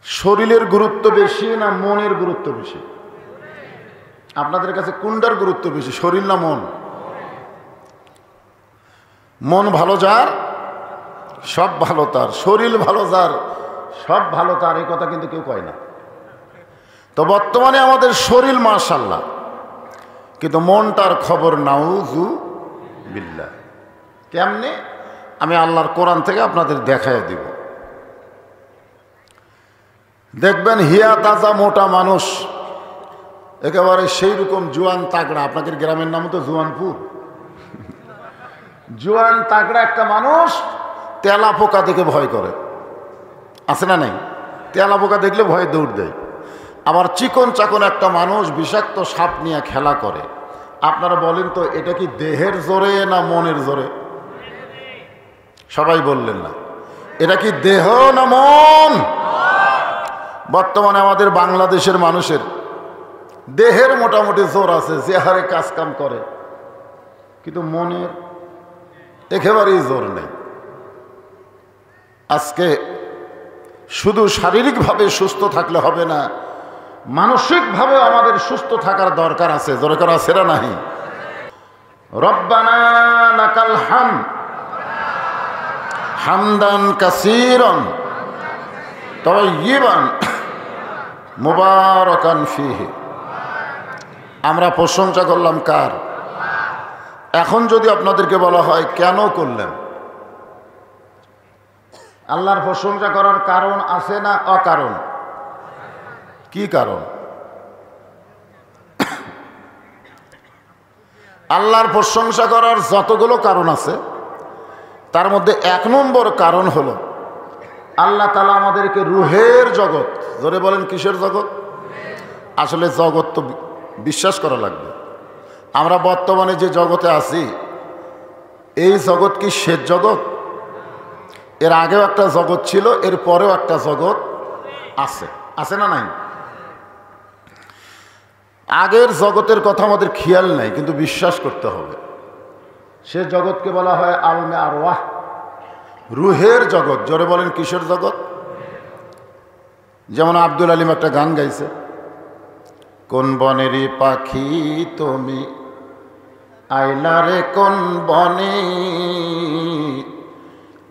শরীরের গুরুত্ব বেশি না মনের গুরুত্ব বেশি? আপনাদের কাছে কোনটার গুরুত্ব বেশি, শরীর না মন? মন ভালো যার সব ভালো তার, শরীর ভালো যার সব ভালো তার, এই কথা কিন্তু কেউ কয় না। তো বর্তমানে আমাদের শরীর মাশাআল্লাহ, কিন্তু মনটার খবর নাউযু বিল্লাহ। কেমনে? আমি আল্লাহর কোরআন থেকে আপনাদের দেখায় দিব। দেখবেন হিয়া তাজা মোটা মানুষ, একেবারে সেই রকম জোয়ান তাগড়া। আপনাদের গ্রামের নাম তো জোয়ানপুর। জোয়ান তাগড়া একটা মানুষ তেলা পোকা দেখে ভয় করে, আছে না নাই? তেলা পোকা দেখলে ভয় দৌড় দেয়। আবার চিকন চাকন একটা মানুষ বিষাক্ত সাপ নিয়ে খেলা করে। আপনারা বলেন তো, এটা কি দেহের জোরে না মনের জোরে? সবাই বললেন না। এটা কি দেহ না মন? বর্তমানে আমাদের বাংলাদেশের মানুষের দেহের মোটামুটি জোর আছে, যে হারে কাজ কাম করে, কিন্তু মনের একেবারেই জোর নেই। আজকে শুধু শারীরিকভাবে সুস্থ থাকলে হবে না, মানসিকভাবে আমাদের সুস্থ থাকার দরকার আছে। জোরে করা আছে না নাই? রব্বানা লাকাল হামদ হামদান কাসীরান তাইয়িবান মুবারাকান ফীহি। আমরা প্রশংসা করলাম কার? এখন যদি আপনাদেরকে বলা হয় কেন করলেন, আল্লাহর প্রশংসা করার কারণ আছে না অকারণ? কি কারণ? আল্লাহর প্রশংসা করার যতগুলো কারণ আছে, তার মধ্যে 1 নম্বর কারণ হলো আল্লাহ তাআলা আমাদেরকে রুহের জগৎ, জোরে বলেন কিসের জগৎ? আসলে জগৎ তো বিশ্বাস করা লাগবে। আমরা বর্তমানে যে জগতে আছি, এই জগৎ কি শেষ জগৎ? এর আগেও একটা জগৎ ছিল, এর পরেও একটা জগৎ আছে, আছে না নাই? আগের জগতের কথা আমাদের খেয়াল নাই, কিন্তু বিশ্বাস করতে হবে। সে জগৎকে বলা হয় আলমে আরওয়াহ, রুহের জগৎ। জোরে বলেন কিসের জগৎ? যেমন আব্দুল আলিম একটা গান গাইছে, কোন বনেরই পাখি তুমি আইলারে কোন বনে,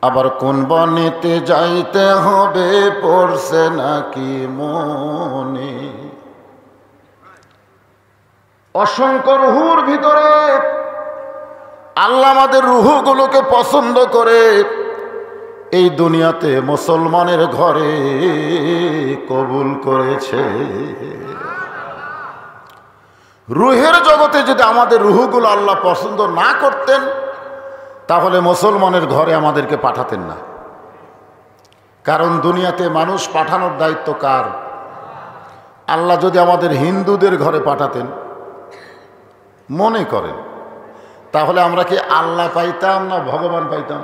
আবার কোন বনেতে যাইতে হবে পড়ছে নাকি মনে। অসংখ্য রুহুর ভিতরে আল্লাহ আমাদের রুহুগুলোকে পছন্দ করে এই দুনিয়াতে মুসলমানের ঘরে কবুল করেছে। রুহের জগতে যদি আমাদের রুহুগুলো আল্লাহ পছন্দ না করতেন, তাহলে মুসলমানের ঘরে আমাদেরকে পাঠাতেন না। কারণ দুনিয়াতে মানুষ পাঠানোর দায়িত্ব কার? আল্লাহ যদি আমাদের হিন্দুদের ঘরে পাঠাতেন, মনে করেন, তাহলে আমরা কি আল্লাহ পাইতাম না ভগবান পাইতাম?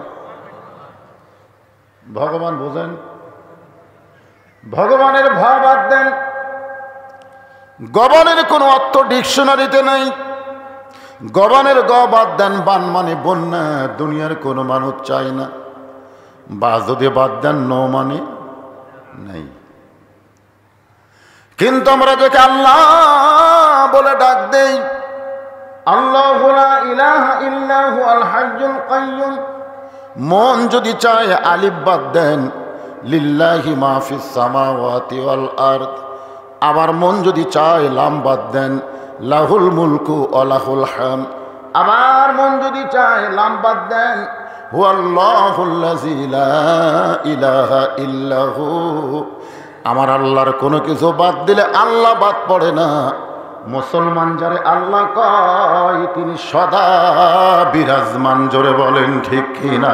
ভগবান বোঝেন? ভগবানের ভয় বাদ দেন। গবানের কোনো অর্থ ডিকশনারিতে নাই। গবানের গ বাদ দেন, বান মানে বন্যা, দুনিয়ার কোনো মানুষ চায় না। বা যদি বাদ দেন, নো মানে নাই। কিন্তু আমরা যাকে আল্লাহ বলে ডাক দেই, আল্লাহু লা ইলাহা ইল্লাহু আল হাইয়ুল কাইয়্যুম, মন যদি চায় আলিফ বাদ দেন, লিল্লাহি মা ফিস সামাওয়াতি ওয়াল আরদ। আবার মন যদি চায় লাম বাদ দেন, লাহুল মুলকু ওয়া লাহুল হামদ। আবার মন যদি চায় লাম বাদ দেন, হুয়াল্লাহুল্লাযী লা ইলাহা ইল্লাহু। আমার আল্লাহর কোনো কিছু বাদ দিলে আল্লাহ বাদ পড়ে না। মুসলমান যারে আল্লাহ কয়, তিনি সদা বিরাজমান। জোরে বলেন ঠিক কিনা?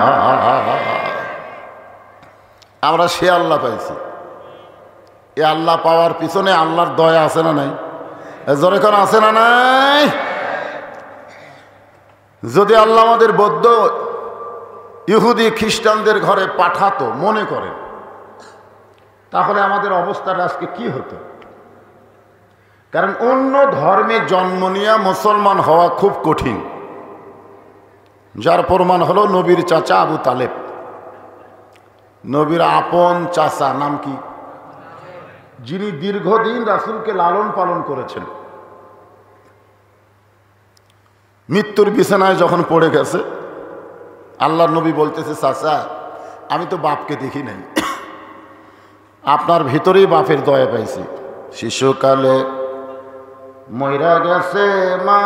আমরা সে আল্লাহ পাইছি। এ আল্লাহ পাওয়ার পিছনে আল্লাহর দয়া আছে না নাই? জোরে কোন আছে না নাই? যদি আল্লাহ আমাদের বৌদ্ধ, ইহুদি, খ্রিস্টানদের ঘরে পাঠাতো, মনে করেন, তাহলে আমাদের অবস্থাটা আজকে কি হতো? কারণ অন্য ধর্মে জন্ম নিয়ে মুসলমান হওয়া খুব কঠিন। যার প্রমাণ হলো নবীর চাচা আবু তালেব। নবীর আপন চাচা নাম কি? যিনি দীর্ঘদিন রাসূলকে লালন পালন করেছেন, মৃত্যুর বিছানায় যখন পড়ে গেছে, আল্লাহর নবী বলতেছে, চাচা আমি তো বাপকে দেখি নাই, আপনার ভিতরেই বাপের দয়া পাইছি। শিশুকালে মইরা গেছে মা,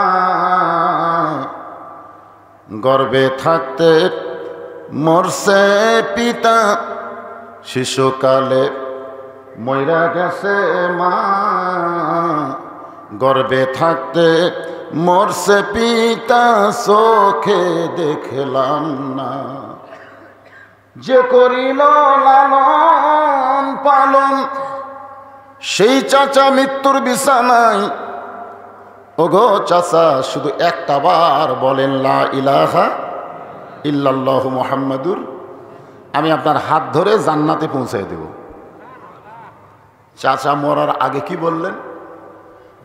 গর্ভে থাকতে মরছে পিতা। শিশুকালে মইরা গেছে মা, গর্ভে থাকতে মরছে পিতা, চোখে দেখলাম না। যে করিল লালন পালন, সেই চাচা মৃত্যুর বিছানায়। ওগো চাচা, শুধু একটা বার বলেন লা ইলাহা ইল্লাল্লাহু মুহাম্মাদুর, আমি আপনার হাত ধরে জান্নাতে পৌঁছে দেব। চাচা মরার আগে কি বললেন?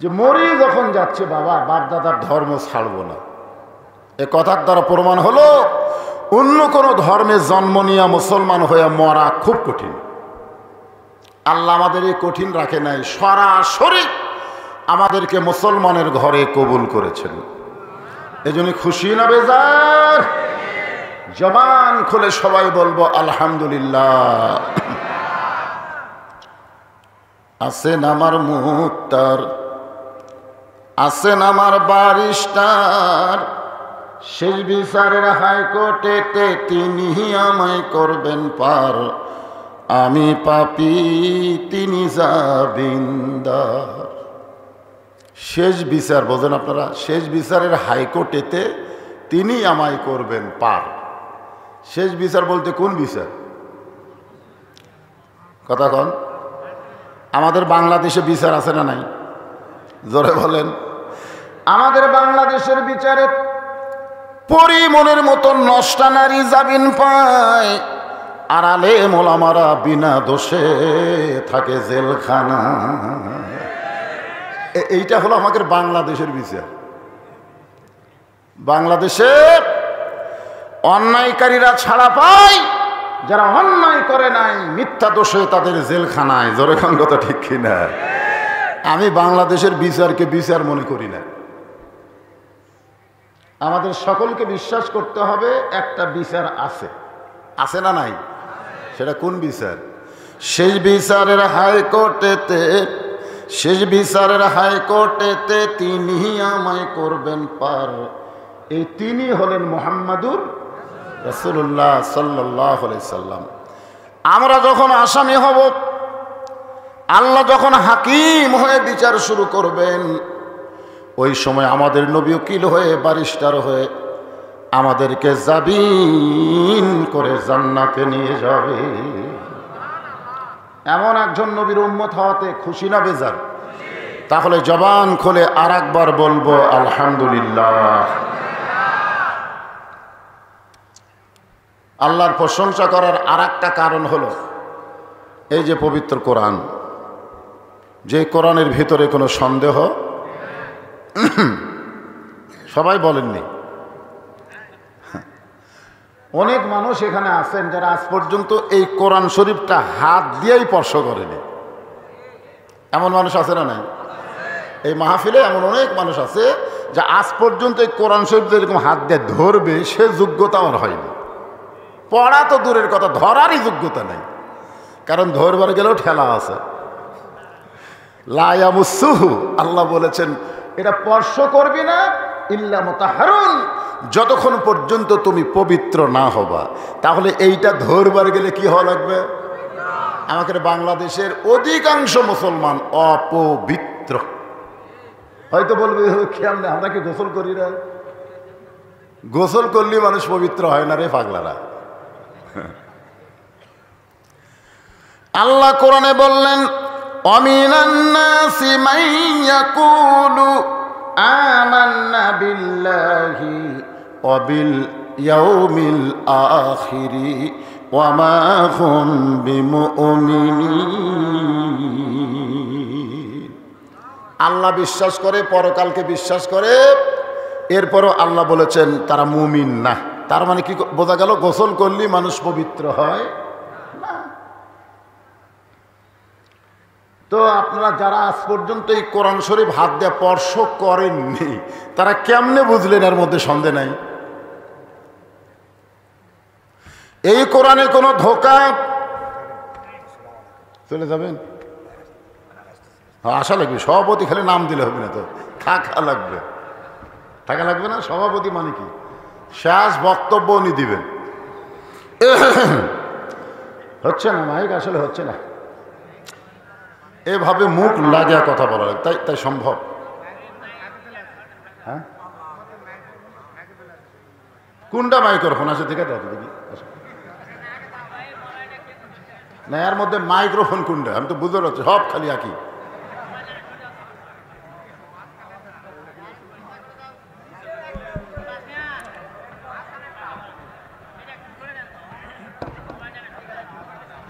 যে মরি যখন যাচ্ছে বাবা, বাপ দাদার ধর্ম ছাড়বো না। এ কথার দ্বারা প্রমাণ হলো অন্য কোনো ধর্মে জন্ম নিয়ে মুসলমান হয়ে মরা খুব কঠিন। আল্লাহ আমাদের এই কঠিন রাখে নাই, সরাসরি আমাদেরকে মুসলমানের ঘরে কবুল করেছেন। এজন্য খুশি না বেজার? জবান খুলে সবাই বলবো আলহামদুলিল্লাহ। আছেন আমার মুক্তার, আছেন আমার বারিস্টার, শেষ বিচারের হাইকোর্টেতে তিনি আমায় করবেন পার। আমি পাপী, তিনি জামিনদার। শেষ বিচার বোঝেন আপনারা? শেষ বিচারের হাইকোর্টেতে তিনি আমায় করবেন পার। শেষ বিচার বলতে কোন বিচার? কথা কন। আমাদের বাংলাদেশে বিচার আছে না নাই? জোরে বলেন। আমাদের বাংলাদেশের বিচারে পরিমনের মতো নষ্টা নারী জামিন পায়, আর আলেম ওলামারা বিনা দোষে থাকে জেলখানা। এইটা হলো আমাদের বাংলাদেশের বিচার। বাংলাদেশে অন্যায়কারীরা ছাড়া পায়, যারা অন্যায় করে নাই মিথ্যা দোষে তাদের জেলখানায়। জোরে খান কথা ঠিক কিনা? আমি বাংলাদেশের বিচারকে বিচার মনে করি না। আমাদের সকলকে বিশ্বাস করতে হবে একটা বিচার আছে, আছে না নাই? সেটা কোন বিচার? শেষ বিচারের হাইকোর্টেতে, শেষ বিচারের হাইকোর্টেতে তিনি আমায় করবেন পার। এই তিনি হলেন মুহাম্মাদুর রাসূলুল্লাহ সাল্লাল্লাহু আলাইহি সাল্লাম। আমরা যখন আসামি হব, আল্লাহ যখন হাকিম হয়ে বিচার শুরু করবেন, ওই সময় আমাদের নবী উকিল হয়ে, বারিস্টার হয়ে আমাদেরকে জামিন করে জান্নাতে নিয়ে যাবে। এমন একজন নবীর উম্মত হওয়াতে খুশি না বেজার? তাহলে জবান খুলে আর একবার বলবো আলহামদুলিল্লাহ। আল্লাহর প্রশংসা করার আর একটা কারণ হলো এই যে পবিত্র কোরআন, যে কোরআনের ভিতরে কোনো সন্দেহ সবাই বলেননি। অনেক মানুষ এখানে আছেন যারা আজ পর্যন্ত এই কোরআন শরীফটা হাত দিয়েই স্পর্শ করেনি। এমন মানুষ আছে না নাই? এই মাহফিলে এমন অনেক মানুষ আছে যে আজ পর্যন্ত এই কোরআন শরীফ যেরকম হাত দিয়ে ধরবে সে যোগ্যতা আমার হয়নি। পড়া তো দূরের কথা, ধরারই যোগ্যতা নেই, কারণ ধরবার গেলেও ঠেলা আছে। লা ইয়ামুসসুহু, আল্লাহ বলেছেন এটা স্পর্শ করবি না ইল্লা মুতাহহারুন, যতক্ষণ পর্যন্ত তুমি পবিত্র না হবা। তাহলে এইটা ধরবার গেলে কি হওয়া লাগবে? আমাদের বাংলাদেশের অধিকাংশ মুসলমান অপবিত্র। হয়তো বলবে খেয়াল নেই, আমরা কি গোসল করি না? গোসল করলে মানুষ পবিত্র হয় না রে পাগলারা। আল্লাহ কোরআনে বললেন অমিনান নাসি মান ইয়াকুলু আমান্না বিল্লাহি ওয়া বিল ইয়াউমিল আখিরি ওয়া মা হুম বিমুমিনিন। আল্লাহ বিশ্বাস করে, পরকালকে বিশ্বাস করে, এরপরও আল্লাহ বলেছেন তারা মুমিন না। তার মানে কি বোঝা গেল? গোসল করলেই মানুষ পবিত্র হয় না। তো আপনারা যারা আজ পর্যন্ত এই কোরআন শরীফ হাত দিয়ে স্পর্শ করেননি তারা কেমনে বুঝলেন এর মধ্যে সন্দেহ নাই? এই কোরআনে কোনো ধোঁকা। চলে যাবেন? হ্যাঁ, আশা লাগবে। সভাপতি খালি নাম দিলে হবে না, তো থাকা লাগবে। থাকা লাগবে না? সভাপতি মানে কি? শেষ বক্তব্য উনি দিবেন। হচ্ছে না মাইক, আসলে হচ্ছে না। এভাবে মুখ লাগিয়া কথা বলা লাগে, তাই তাই সম্ভব? হ্যাঁ, কোনটা মাইক্রোফোন আছে দেখে দাও দেখি। না, এর মধ্যে মাইক্রোফোন কোনটা আমি তো বুঝতে পারছি, সব খালি একই।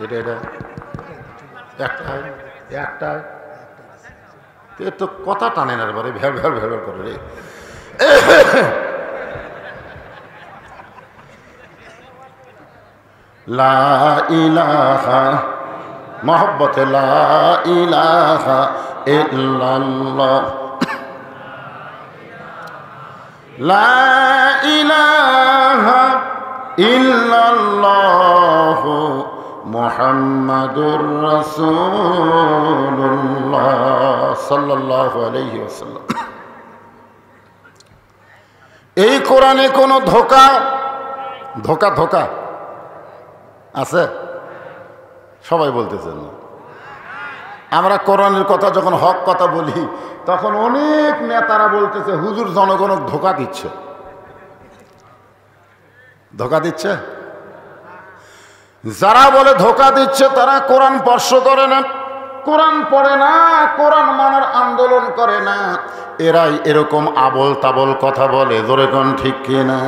এটা এটা একটা এ তো কথা টানে না, এবারে ভ্যাল ভ্যাল ভ্যাল করে রে। লা ইলাহা মহব্বতে লা ইলাহা ইল্লাল্লাহ, লা ইলাহা ইল্লাল্লাহ মুহাম্মাদুর রাসূলুল্লাহ সাল্লাল্লাহু আলাইহি ওয়াসাল্লাম। এই কোরআনে কোনো ধোঁকা ধোঁকা ধোঁকা আছে? সবাই বলতেছেন না। আমরা কোরআনের কথা যখন হক কথা বলি তখন অনেক নেতারা বলতেছে হুজুর জনগণক ধোঁকা দিচ্ছে। ধোঁকা দিচ্ছে? যারা বলে ধোঁকা দিচ্ছে তারা কোরআন স্পর্শ করে না, কোরআন পড়ে না, কোরআন মানার আন্দোলন করে না, এরাই এরকম আবল তাবল কথা বলে। জোরে কোন ঠিক কিনা?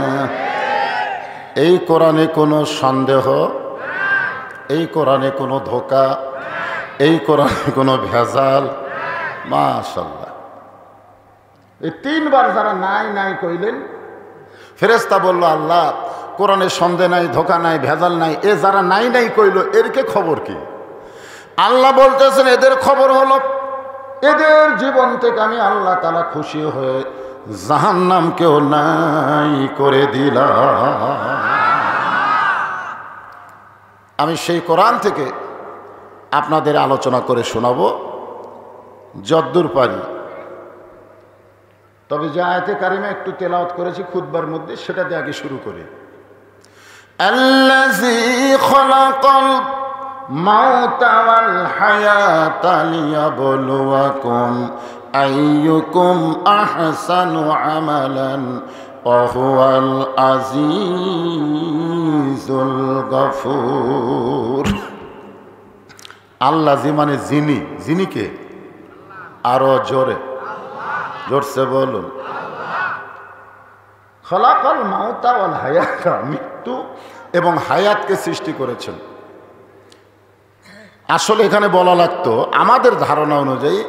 এই কোরআনে কোনো সন্দেহ, এই কোরআনে কোনো ধোঁকা, এই কোরআনে কোনো ভেজাল। মাশাআল্লাহ। এই তিনবার যারা নাই নাই কইলেন, ফেরেশতা বলল আল্লাহ কোরআনে সন্দেহ নাই, ধোঁকা নাই, ভেজাল নাই। এ যারা নাই নাই কইল এরকে খবর কি? আল্লাহ বলতেছেন এদের খবর হলো এদের জীবন থেকে আমি আল্লাহ তাআলা খুশি হয়ে জাহান্নামকেও নাই করে দিলাম। আমি সেই কোরআন থেকে আপনাদের আলোচনা করে শোনাবো যদ্দূর পারি। তবে যে আয়াতে কারিমা একটু তেলাওয়াত করেছি খুতবার মধ্যে, সেটা দিয়ে আগে শুরু করি। আল্লাযী খালাকাল মাউতা ওয়াল হায়াতা লিয়াবলুয়াকুম আইয়ুকুম আহসানু আমালান ওয়া হুয়াল আজিজুল গফুর। আল্লাযী মানে যিনি, যিনি কে? আরো জোরে, জোরসে বলুন। খলাকাল মাউতা ওয়াল হায়াতা, মৃত্যু এবং হায়াতকে সৃষ্টি করেছেন। আসলে এখানে বলা লাগতো আমাদের ধারণা অনুযায়ী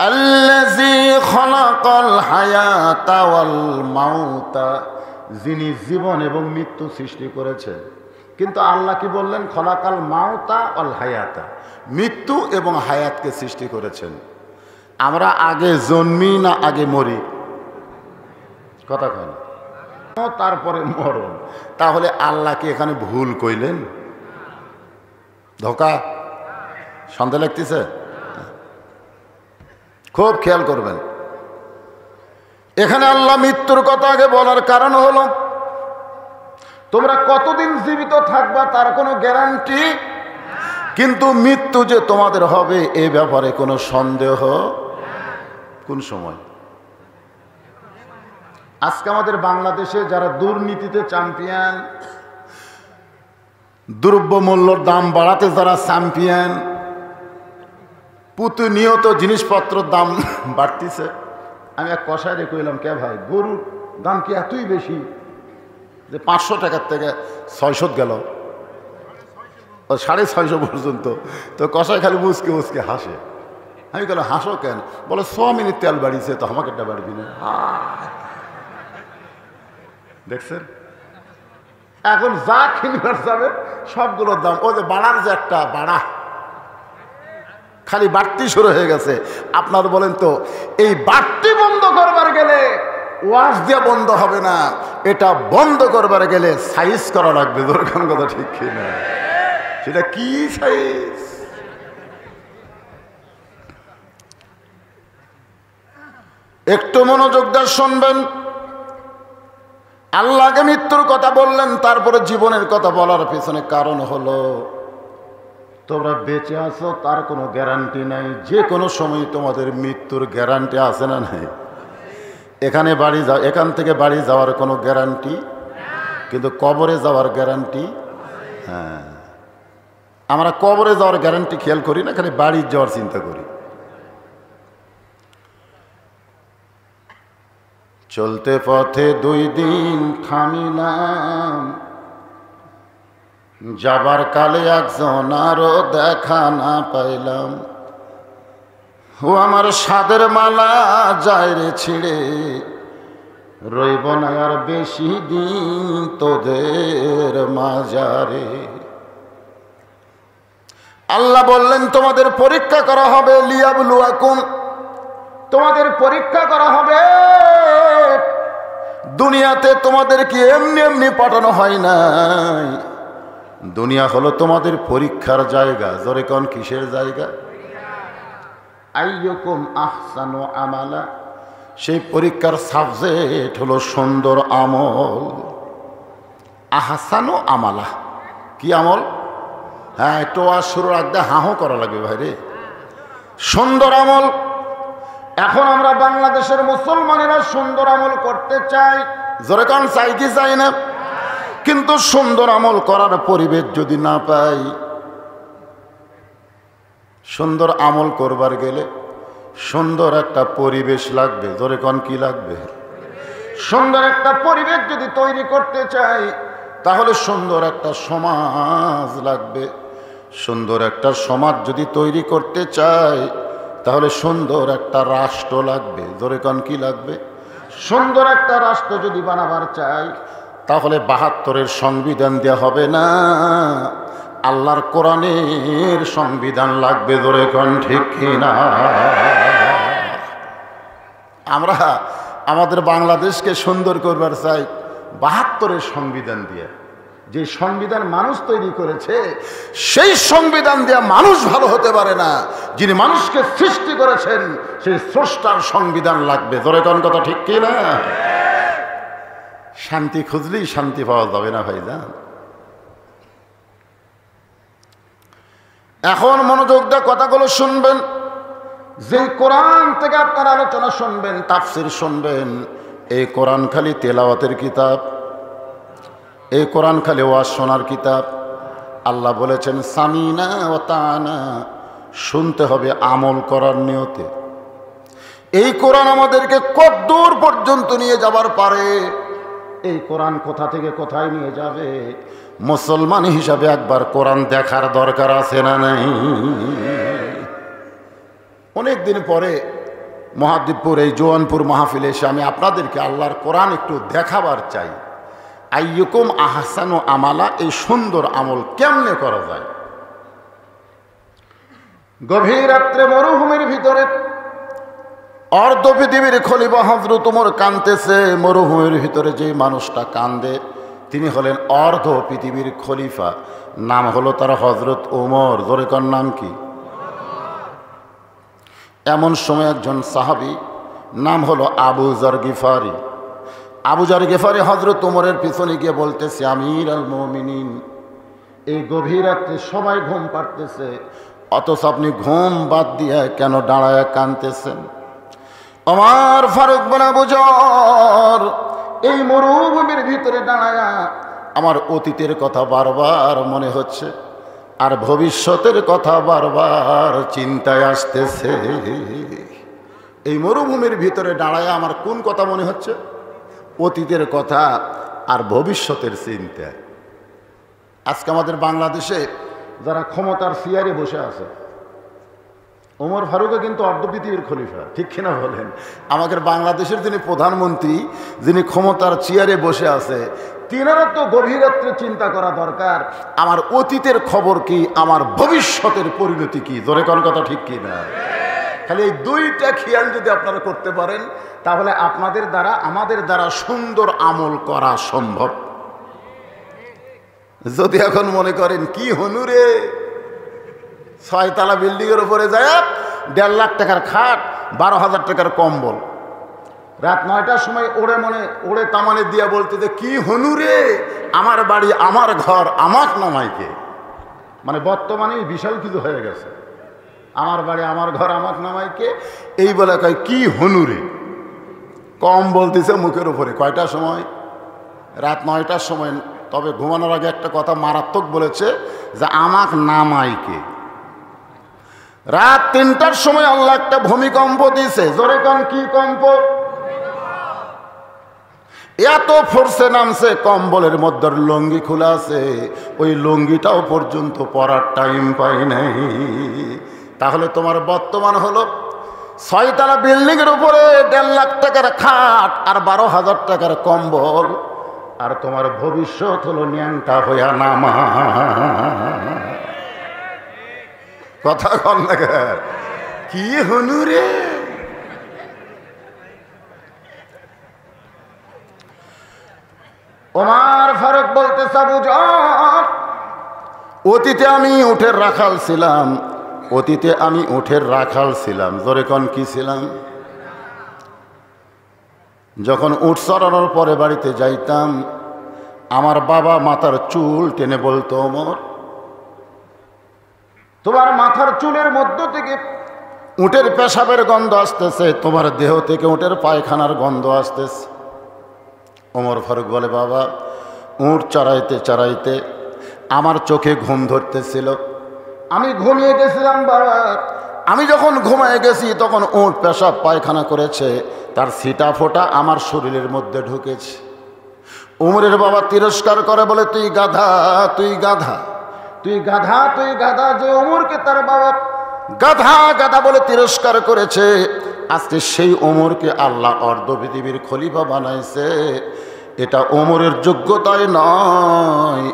আল্লাযী খলাকাল হায়াতা ওয়াল মাউতা, যিনি জীবন এবং মৃত্যু সৃষ্টি করেছেন। কিন্তু আল্লাহ কি বললেন? খলাকাল মাউতা ওয়াল হায়াতা, মৃত্যু এবং হায়াতকে সৃষ্টি করেছেন। আমরা আগে জন্মি না আগে মরি? কথা কয় না, তারপরে মরণ। তাহলে আল্লাহ কি এখানে ভুল কইলেন? ধোঁকা? সন্দেহ লাগতেছে? খুব খেয়াল করবেন। এখানে আল্লাহ মৃত্যুর কথা আগে বলার কারণ হলো তোমরা কতদিন জীবিত থাকবা তার কোনো গ্যারান্টি, কিন্তু মৃত্যু যে তোমাদের হবে এ ব্যাপারে কোনো সন্দেহ। কোন সময়? আজকে আমাদের বাংলাদেশে যারা দুর্নীতিতে চ্যাম্পিয়ন, দ্রব্যমূল্যর দাম বাড়াতে যারা চ্যাম্পিয়ন, প্রতিনিয়ত জিনিসপত্রের দাম বাড়তিছে। আমি এক কষায় কইলাম, কে ভাই গরুর দাম কি এতই বেশি যে 500 টাকার থেকে 600 গেল, 650 পর্যন্ত? তো কষায় খালি মুসকে মুসকে হাসে। আমি বললাম হাসো কেন? বলে 100 মিনিট তেল বাড়িয়েছে, তো আমাকে একটা বাড়বি না। দেখছেন, এখন যা কিনবার যাবে সবগুলোর দাম, ওই যে বাড়ার যে একটা বাড়া, খালি বাড়তি শুরু হয়ে গেছে। আপনার বলেন তো, এই বাড়তি বন্ধ করবার গেলে ওয়াজ দিয়ে বন্ধ হবে না, এটা বন্ধ করবার গেলে সাইজ করা লাগবে। দরকার কথা ঠিক কিনা? সেটা কি সাইজ? একটু মনোযোগ দিয়ে শুনবেন। আল্লাহকে মৃত্যুর কথা বললেন, তারপরে জীবনের কথা বলার পিছনে কারণ হলো তোমরা বেঁচে আছো তার কোনো গ্যারান্টি নাই। যে কোনো সময় তোমাদের মৃত্যুর গ্যারান্টি আছে না নাই? এখান থেকে বাড়ি যাওয়ার কোনো গ্যারান্টি, কিন্তু কবরে যাওয়ার গ্যারান্টি। হ্যাঁ, আমরা কবরে যাওয়ার গ্যারান্টি খেয়াল করি না, খালি বাড়ি যাওয়ার চিন্তা করি। চলতে পথে 2 দিন থামিলাম, যাবার কালে একজন আরো দেখা না পাইলাম। ও আমার সাদের মালা যায় রে ছিঁড়ে, রইব না আর বেশি দিন তোদের মাজারে। আল্লাহ বললেন তোমাদের পরীক্ষা করা হবে, লিয়াবলুয়াকুম, তোমাদের পরীক্ষা করা হবে। দুনিয়াতে তোমাদেরকে এমনি এমনি পাঠানো হয় নাই। দুনিয়া হলো তোমাদের পরীক্ষার জায়গা। জোরে কোন কিসের জায়গা? আইয়ুকুম আহসানু আমালা, সেই পরীক্ষার সাবজেক্ট হলো সুন্দর আমল। আহসানু আমালা, কি আমল? হ্যাঁ, একটু শুরু রাখতে হাঁ করা লাগবে ভাইরে। সুন্দর আমল। এখন আমরা বাংলাদেশের মুসলমানেরা সুন্দর আমল করতে চাই। জোরে কোন চাই কি চাই না? কিন্তু সুন্দর আমল করার পরিবেশ যদি না পাই, সুন্দর আমল করবার গেলে সুন্দর একটা পরিবেশ লাগবে। জোরে কোন কি লাগবে? সুন্দর একটা পরিবেশ যদি তৈরি করতে চাই, তাহলে সুন্দর একটা সমাজ লাগবে। সুন্দর একটা সমাজ যদি তৈরি করতে চাই, তাহলে সুন্দর একটা রাষ্ট্র লাগবে। জোরে কোন কি লাগবে? সুন্দর একটা রাষ্ট্র যদি বানাবার চাই, তাহলে ৭২-এর সংবিধান দেওয়া হবে না, আল্লাহর কোরআনের সংবিধান লাগবে। জোরে কোন ঠিক কিনা? আমরা আমাদের বাংলাদেশকে সুন্দর করবার চাই ৭২-এর সংবিধান দিয়ে। যে সংবিধান মানুষ তৈরি করেছে, সেই সংবিধান দিয়ে মানুষ ভালো হতে পারে না। যিনি মানুষকে সৃষ্টি করেছেন, সেই স্রষ্টার সংবিধান লাগবে। জোরে কোন কথা ঠিক কিনা? শান্তি খুঁজলেই শান্তি পাওয়া যাবে না ভাইজান। এখন মনোযোগ দিয়ে কথাগুলো শুনবেন। যে কোরআন থেকে আপনার আলোচনা শুনবেন, তাফসির শুনবেন, এই কোরআন খালি তেলাওয়াতের কিতাব, এই কোরআন খালি ওয়াজ শোনার কিতাব। আল্লাহ বলেছেন সামিনা ওয়া তানা, শুনতে হবে আমল করার নিয়তে। এই কোরআন আমাদেরকে কতদূর পর্যন্ত নিয়ে যাবার পারে, এই কোরআন কোথা থেকে কোথায় নিয়ে যাবে, মুসলমান হিসাবে একবার কোরআন দেখার দরকার আছে না নাই? অনেক দিন পরে মহাদ্বীপপুর এই জোয়ানপুর মাহফিলে এসে আমি আপনাদেরকে আল্লাহর কোরআন একটু দেখাবার চাই। আইয়ুকুম আহসানু আমালা, এই সুন্দর আমল কেমনে করা যায়। গভীর রাত্রে মরুভূমির ভিতরে অর্ধ পৃথিবীর খলিফা হযরত ওমর কাঁদতেছে। মরুভূমির ভিতরে যে মানুষটা কান্দে, তিনি হলেন অর্ধ পৃথিবীর খলিফা। নাম হলো তার হযরত ওমর। জোরে কোন নাম কি? এমন সময় একজন সাহাবী, নাম হলো আবু যর গিফারি। আবু যর গিফারি হযরত ওমরের পিছনে গিয়ে বলতেছে, আমির আল মুমিনিন, এই গভীর রাত্রে সবাই ঘুম পাড়তেছে, অথচ আপনি ঘুম বাদ দিয়ে কেন দাঁড়ায় কাঁদতেছেন? আমার ফারুক বিন আবু যর এই মরুভূমির ভিতরে দাঁড়ায়া আমার অতীতের কথা বারবার মনে হচ্ছে, আর ভবিষ্যতের কথা বারবার চিন্তায় আসতেছে। এই মরুভূমির ভিতরে দাঁড়ায় আমার কোন কথা মনে হচ্ছে? অতীতের কথা আর ভবিষ্যতের চিন্তা। আজকে আমাদের বাংলাদেশে যারা ক্ষমতার চেয়ারে বসে আছে, ওমর ফারুকও কিন্তু অর্ধপৃথিবীর খলিফা, ঠিক কিনা বলেন? আমাদের বাংলাদেশের যিনি প্রধানমন্ত্রী, যিনি ক্ষমতার চেয়ারে বসে আছে, তিনারও তো গভীর রাত্রে চিন্তা করা দরকার, আমার অতীতের খবর কি, আমার ভবিষ্যতের পরিণতি কি। জোরে কোন কথা ঠিক কি না? খালি এই দুইটা খেয়াল যদি আপনারা করতে পারেন, তাহলে আপনাদের দ্বারা আমাদের দ্বারা সুন্দর আমল করা সম্ভব। যদি এখন মনে করেন কি হনুরে, 6 তলা বিল্ডিং এর উপরে যায় 1.5 লাখ টাকার খাট, 12,000 টাকার কম্বল, রাত 9টার সময় ওড়ে তামানে দিয়া বলতে যে কি হনুরে, আমার বাড়ি আমার ঘর আমাক নামাইকে। মানে বর্তমানে বিশাল কিছু হয়ে গেছে, আমার বাড়ি আমার ঘর আমাক নামাইকে, এই বলে কয় কি হনুরে। কম বলতেছে মুখের উপরে। কয়টার সময়? রাত 9টার সময়। তবে ঘুমানোর আগে একটা কথা মারাত্মক বলেছে যে আমাক নামাইকে। রাত 3টার সময় আল্লাহ একটা ভূমিকম্প দিয়েছে। জোরে কোন কি কম্প? এত ফোর্সে নামছে, কম্বলের মধ্যে লুঙ্গি খোলা আছে, ওই লুঙ্গিটাও পর্যন্ত পরার টাইম পাই নাই। তাহলে তোমার বর্তমান হলো 6 তলা বিল্ডিং এর উপরে 1.5 লাখ টাকার খাট আর 12,000 টাকার কম্বল, আর তোমার ভবিষ্যৎ হলো ন্যাংটা হইয়া নামা। কথা কন না কি হনুরে। ওমর ফারুক বলতেছে, আবু জাহল, অতীতে আমি উটের রাখাল ছিলাম, অতীতে আমি উটের রাখাল ছিলাম। জোরে কোন কি ছিলাম? যখন উট চড়ানোর পরে বাড়িতে যাইতাম, আমার বাবা মাথার চুল টেনে বলতো, ওমর, তোমার মাথার চুলের মধ্য থেকে উটের পেশাবের গন্ধ আসতেছে, তোমার দেহ থেকে উটের পায়খানার গন্ধ আসতেছে। ওমর ফারুক বলে, বাবা, উট চড়াইতে চড়াইতে আমার চোখে ঘুম ধরতেছিল, আমি ঘুমিয়ে গেছিলাম বাবা। আমি যখন ঘুমিয়ে গেছি তখন উট পেশাব পায়খানা করেছে, তার ছিটা ফোঁটা আমার শরীরের মধ্যে ঢুকেছে। উমরের বাবা তিরস্কার করে বলে, তুই গাধা, তুই গাধা, তুই গাধা, তুই গাধা। যে ওমরকে তার বাবা গাধা গাধা বলে তিরস্কার করেছে, আজকে সেই ওমরকে আল্লাহ অর্ধ পৃথিবীর খলিফা বানাইছে। এটা ওমরের যোগ্যতায় নয়,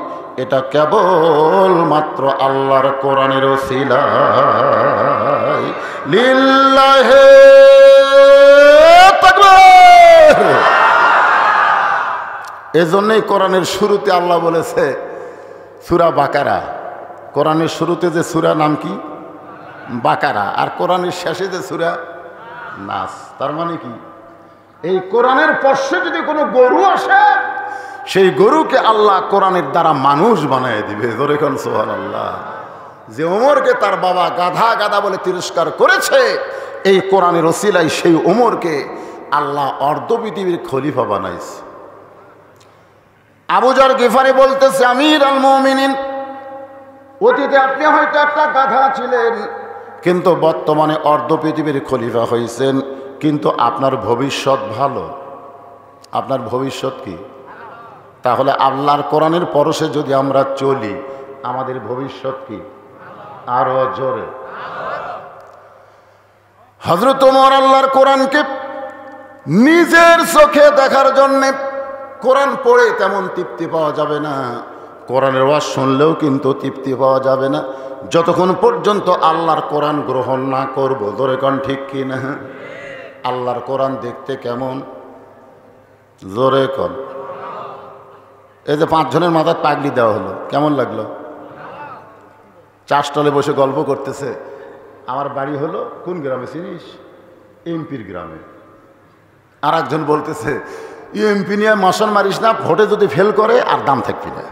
এটা কেবল মাত্র আল্লাহর কোরআনের ওসিলায়। লিল্লাহে তাকবীর। এজন্যই কোরআনের শুরুতে আল্লাহ বলেছে সূরা বাকারা। কোরআনের শুরুতে যে সূরা নাম কি? বাকারা। আর কোরআনের শেষে যে সূরা নাস। তার মানে কি? এই কোরআনের পশ্বে যদি কোনো গরু আসে, সেই গরুকে আল্লাহ কোরআনের দ্বারা মানুষ বানিয়ে দিবে। জোরে কোন সুবহানাল্লাহ। যে ওমরকে তার বাবা গাধা গাধা বলে তিরস্কার করেছে, এই কোরআনের ওসিলায় সেই ওমরকে আল্লাহ অর্ধ পৃথিবীর খলিফা বানাইছে। আবু যর গিফারি বলতেছে, আমির আল মুমিনিন, অতীতে আপনি হয়তো একটা গাধা ছিলেন, কিন্তু বর্তমানে অর্ধ পৃথিবীর খলিফা হয়েছেন, কিন্তু আপনার ভবিষ্যৎ ভালো। আপনার ভবিষ্যৎ কি? তাহলে আল্লাহর কোরআনের পরশে যদি আমরা চলি, আমাদের ভবিষ্যৎ কি? আরো জোরে। হযরত ওমর আল্লাহর কোরআনকে নিজের চোখে দেখার জন্যে, কোরআন পড়ে তেমন তৃপ্তি পাওয়া যাবে না, কোরআনের ওয়াজ শুনলেও কিন্তু তৃপ্তি পাওয়া যাবে না, যতক্ষণ পর্যন্ত আল্লাহর কোরআন গ্রহণ না করব। জোরে কোন ঠিক কি না? আল্লাহর কোরআন দেখতে কেমন? জোরে কোন। এই যে 5 জনের মাথায় পাগড়ি দেওয়া হলো, কেমন লাগলো? চাষতলে বসে গল্প করতেছে, আমার বাড়ি হলো কোন গ্রামে চিনিস? এমপির গ্রামে। আর একজন বলতেছে, এমপি নিয়ে মশন মারিস না, ভোটে যদি ফেল করে আর দাম থাকবি না।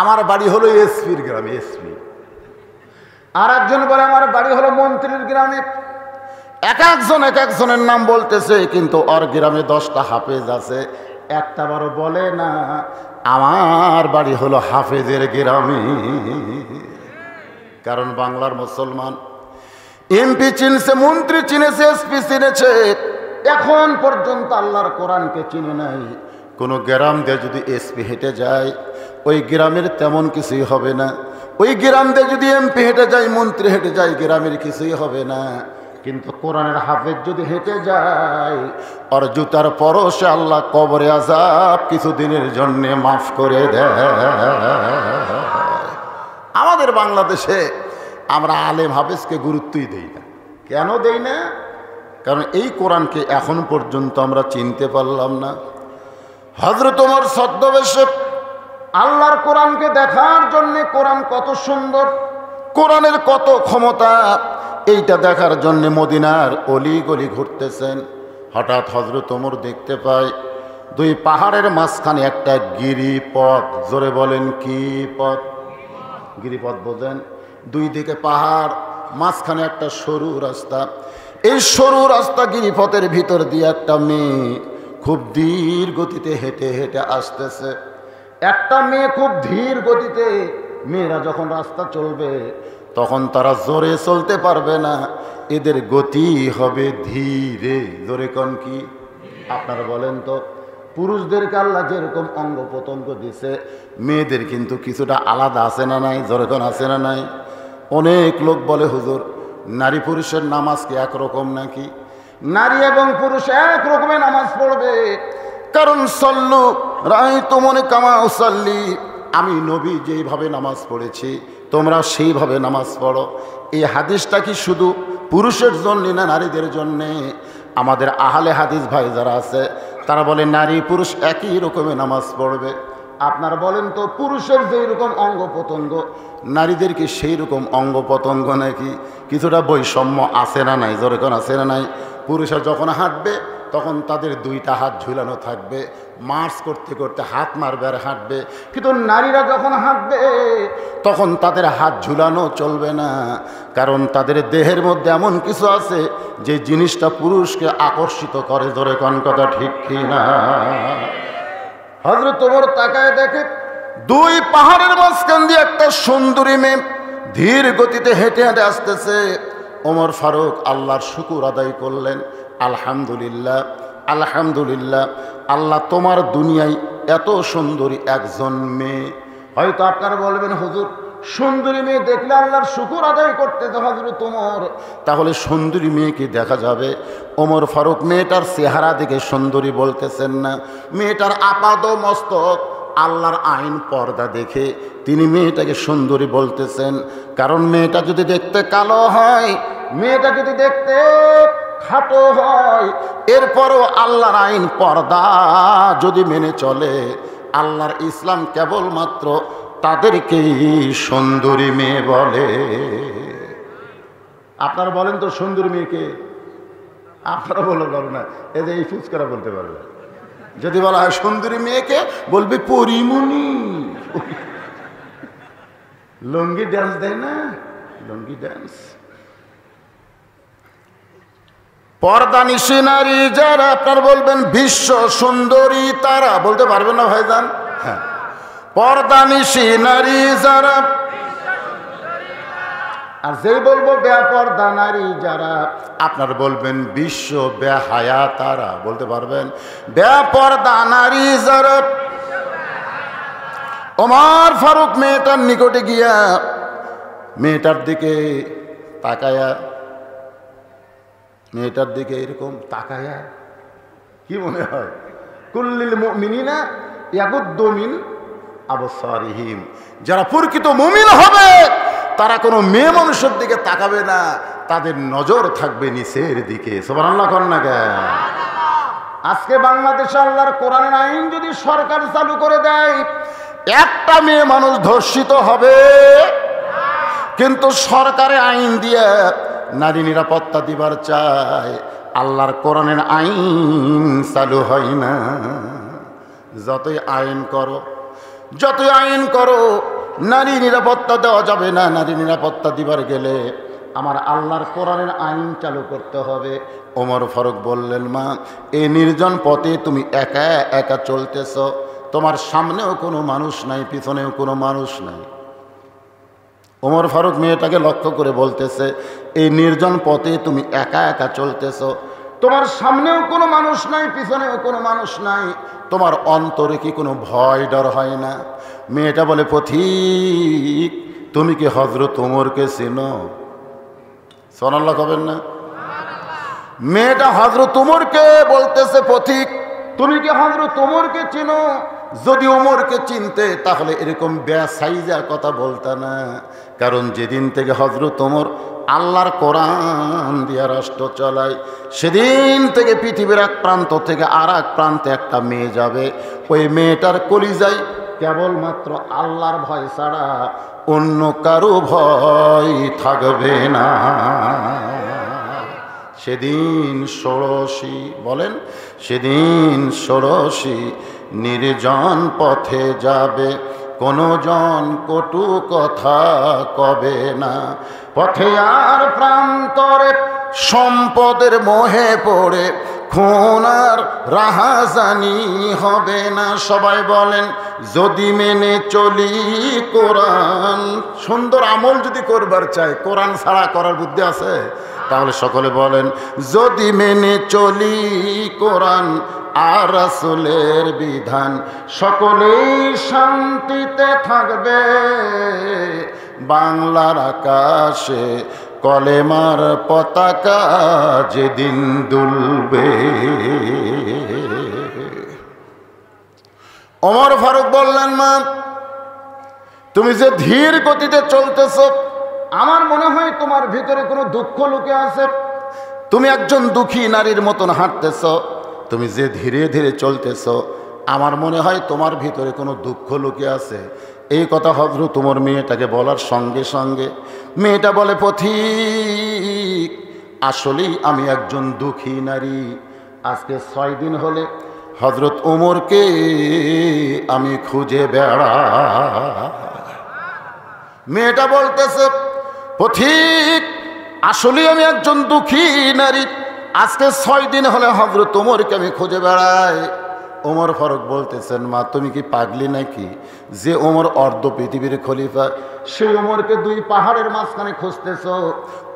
আমার বাড়ি হলো এসপির গ্রামে, এসপি। আর একজন বলে, আমার বাড়ি হলো মন্ত্রীর গ্রামে। এক একজনের নাম বলতেছে, কিন্তু ওর গ্রামে 10টা হাফেজ আছে, একটা বারও বলে না আমার বাড়ি হলো হাফেজের গ্রামে। কারণ বাংলার মুসলমান এমপি চিনছে, মন্ত্রী চিনেছে, এসপি চিনেছে, এখন পর্যন্ত আল্লাহর কোরআনকে চিনে নাই। কোনো গ্রাম দিয়ে যদি এসপি হেঁটে যায়, ওই গ্রামের তেমন কিছুই হবে না। ওই গ্রাম দিয়ে যদি এমপি হেঁটে যায়, মন্ত্রী হেঁটে যায়, গ্রামের কিছুই হবে না। কিন্তু কোরআনের হাফেজ যদি হেঁটে যায়, আর জুতার পরশে আল্লাহ কবরে আযাব কিছুদিনের জন্য মাফ করে দেয়। আমাদের বাংলাদেশে আমরা আলেম হাফেজকে গুরুত্বই দেই না। কেন দেই না? কারণ এই কোরআনকে এখন পর্যন্ত আমরা চিনতে পারলাম না। হযরত ওমর ছদ্মবেশে আল্লাহর কোরআনকে দেখার জন্যে, কোরআন কত সুন্দর, কোরআনের কত ক্ষমতা, এইটা দেখার জন্য মদিনার অলি গলি ঘুরতেছেন। হঠাৎ হযরত ওমর দেখতে পায় দুই পাহাড়ের মাঝখানে একটা গিরিপথ। জোরে বলেন কি পথ? গিরিপথ বোঝেন? দুই দিকে পাহাড়, মাঝখানে একটা সরু রাস্তা। এই সরু রাস্তা গিরিপথের ভিতর দিয়ে একটা মেয়ে খুব ধীর গতিতে হেঁটে হেঁটে আসতেছে। একটা মেয়ে খুব ধীর গতিতে। মেয়েরা যখন রাস্তা চলবে তখন তারা জোরে চলতে পারবে না, এদের গতি হবে ধীরে। জোরে কোন কি? আপনারা বলেন তো, পুরুষদেরকে আল্লাহ যেরকম অঙ্গ প্রত্যঙ্গ দিছে, মেয়েদের কিন্তু কিছুটা আলাদা আছে না নাই? জোরে কোন আছে না নাই? অনেক লোক বলে, হুজুর নারী পুরুষের নামাজ কি একরকম নাকি? নারী এবং পুরুষ এক রকমের নামাজ পড়বে। কারণ সল্লু রাআইতুমুনি কামা উসাল্লি, আমি নবী যেইভাবে নামাজ পড়েছি তোমরা সেইভাবে নামাজ পড়ো। এই হাদিসটা কি শুধু পুরুষের জন্য না নারীদের জন্যে? আমাদের আহলে হাদিস ভাই যারা আছে তারা বলে নারী পুরুষ একই রকমের নামাজ পড়বে। আপনার বলেন তো, পুরুষের যেই রকম অঙ্গ প্রত্যঙ্গ, নারীদের কি সেই রকম অঙ্গ প্রত্যঙ্গ নাকি? কিছুটা বৈষম্য আছে না নাই? যেরকম আছে না নাই? পুরুষরা যখন হাঁটবে তখন তাদের দুইটা হাত ঝুলানো থাকবে, মার্চ করতে করতে হাত মারবে আর হাঁটবে। কিন্তু নারীরা যখন হাঁটবে তখন তাদের হাত ঝুলানো চলবে না, কারণ তাদের দেহের মধ্যে এমন কিছু আছে যে জিনিসটা পুরুষকে আকর্ষিত করে। ধরে কোন কথা ঠিক কি না? হযরত ওমর তাকায় দেখে দুই পাহাড়ের মাঝখান দিয়ে একটা সুন্দরী মেয়ে ধীর গতিতে হেঁটে হেঁটে আসতেছে। ওমর ফারুক আল্লাহর শুকর আদায় করলেন, আলহামদুলিল্লাহ, আলহামদুলিল্লাহ, আল্লাহ তোমার দুনিয়ায় এত সুন্দরী একজন মেয়ে। হয়তো আপনারা বলবেন, হুজুর সুন্দরী মেয়ে দেখলে আল্লাহর শুকর আদায় করতে তো হযরত ওমর, তাহলে সুন্দরী মেয়েকে দেখা যাবে? ওমর ফারুক মেয়েটার চেহারা দেখে সুন্দরী বলতেছেন না, মেয়েটার আপাদ মস্তক আল্লাহর আইন পর্দা দেখে তিনি মেয়েটাকে সুন্দরী বলতেছেন। কারণ মেয়েটা যদি দেখতে কালো হয়, মেয়েটা যদি দেখতে খাটো হয়, এরপরও আল্লাহর আইন পর্দা যদি মেনে চলে, আল্লাহর ইসলাম কেবলমাত্র তাদেরকেই সুন্দরী মেয়ে বলে। আপনারা বলেন তো সুন্দরী মেয়েকে? আপনারা বলতে পারো না, এই যে এই ফুচকারা বলতে পারবে। যদি বলা হয় সুন্দরী মেয়েকে, বলবে পরিমণি। লুঙ্গি ড্যান্স দেয় না? লুঙ্গি ড্যান্স। পর্দানিশী নারী যারা, আপনার বলবেন বিশ্ব সুন্দরী তারা। বলতে পারবেন না ভাইজান? হ্যাঁ, পর্দানিশী নারী যারা। আর যেই বলবো বেপর্দা নারী যারা, আপনার বলবেন বিশ্ব বেহায়া তারা। বলতে পারবেন? বেপর্দা নারী যারা। ওমর ফারুক মেয়েটার নিকটে গিয়া মেয়েটার দিকে তাকায়া, মেয়েটার দিকে এরকম তাকায়া কি মনে হয়? কুল্লিল মুমিনিনা ইয়াগুদ্দু মিন আবসারিহিম, যারা প্রকৃত মুমিন হবে তারা কোনো মেয়ে মানুষের দিকে তাকাবে না, তাদের নজর থাকবে নিচের দিকে। সুবহানাল্লাহ কর না কেন? আজকে বাংলাদেশে আল্লাহর কোরআনের আইন যদি সরকার চালু করে দেয়, একটা মেয়ে মানুষ ধর্ষিত হবে, কিন্তু সরকারের আইন দিয়ে নারী নিরাপত্তা দিবার চায়, আল্লাহর কোরআনের আইন চালু হয় না। যতই আইন করো, যতই আইন করো, নারী নিরাপত্তা দেওয়া যাবে না। নারী নিরাপত্তা দিবার গেলে আমার আল্লাহর কোরআনের আইন চালু করতে হবে। ওমর ফারুক বললেন, মা এই নির্জন পথে তুমি একা একা চলতেছ, তোমার সামনেও কোনো মানুষ নাই, পিছনেও কোনো মানুষ নাই। ওমর ফারুক মেয়েটাকে লক্ষ্য করে বলতেছে, এই নির্জন পথে তুমি একা একা চলতেছ, তোমার সামনেও কোনো মানুষ নাই, পিছনেও কোনো মানুষ নাই, তোমার অন্তরে কি কোনো ভয় ডর হয় না? মেয়েটা বলে, পথিক তুমি কি হযরত ওমরকে চেনো? সুবহানাল্লাহ কবেন না? মেয়েটা হযরত ওমরকে বলতেছে, পথিক তুমি কি হযরত ওমরকে চিনো? যদি ওমরকে চিনতে তাহলে এরকম বেসাইজা কথা বলতা না। কারণ যেদিন থেকে হযরত ওমর আল্লাহর কোরআন দিয়া রাষ্ট্র চালায়, সেদিন থেকে পৃথিবীর এক প্রান্ত থেকে আর এক প্রান্তে একটা মেয়ে যাবে, ওই মেয়েটার কলিজায় কেবলমাত্র আল্লাহর ভয় ছাড়া অন্য কারো ভয় থাকবে না। সেদিন ষোড়শী, বলেন, সেদিন ষোড়শী নির্জন পথে যাবে, কোনো জন কটু কথা কবে না। পথে আর প্রান্তরে সম্পদের মোহে পড়ে খুন আর রাহাজানি হবে না। সবাই বলেন, যদি মেনে চলি কোরআন। সুন্দর আমল যদি করবার চাই, কোরআন ছাড়া করার বুদ্ধি আছে? তাহলে সকলে বলেন, যদি মেনে চলি কোরআন আর রাসূলের বিধান, সকলেই শান্তিতে থাকবে। বাংলার আকাশে কলেমার পতাকা যেদিন দুলবে। ওমর ফারুক বললেন, মা তুমি যে ধীর গতিতে চলতেছ, আমার মনে হয় তোমার ভিতরে কোনো দুঃখ লুকে আছে। তুমি একজন দুঃখী নারীর মতন হাঁটতেছ, তুমি যে ধীরে ধীরে চলতেছ, আমার মনে হয় তোমার ভিতরে কোনো দুঃখ লুকিয়ে আছে। এই কথা হযরত ওমর মেয়েটাকে বলার সঙ্গে সঙ্গে মেয়েটা বলে, পথিক আসলেই আমি একজন দুঃখী নারী। আজকে 6 দিন হলে হযরত ওমরকে আমি খুঁজে বেড়াই। মেয়েটা বলতেছে, পথিক আসলেই আমি একজন দুঃখী নারী, আজকে 6 দিন হলে হযরত ওমরকে আমি খুঁজে বেড়াই। ওমর ফারুক বলতেছেন, মা তুমি কি পাগলি নাকি? যে ওমর অর্ধ পৃথিবীর খলিফা, সেই ওমরকে 2 পাহাড়ের মাঝখানে খুঁজতেছ।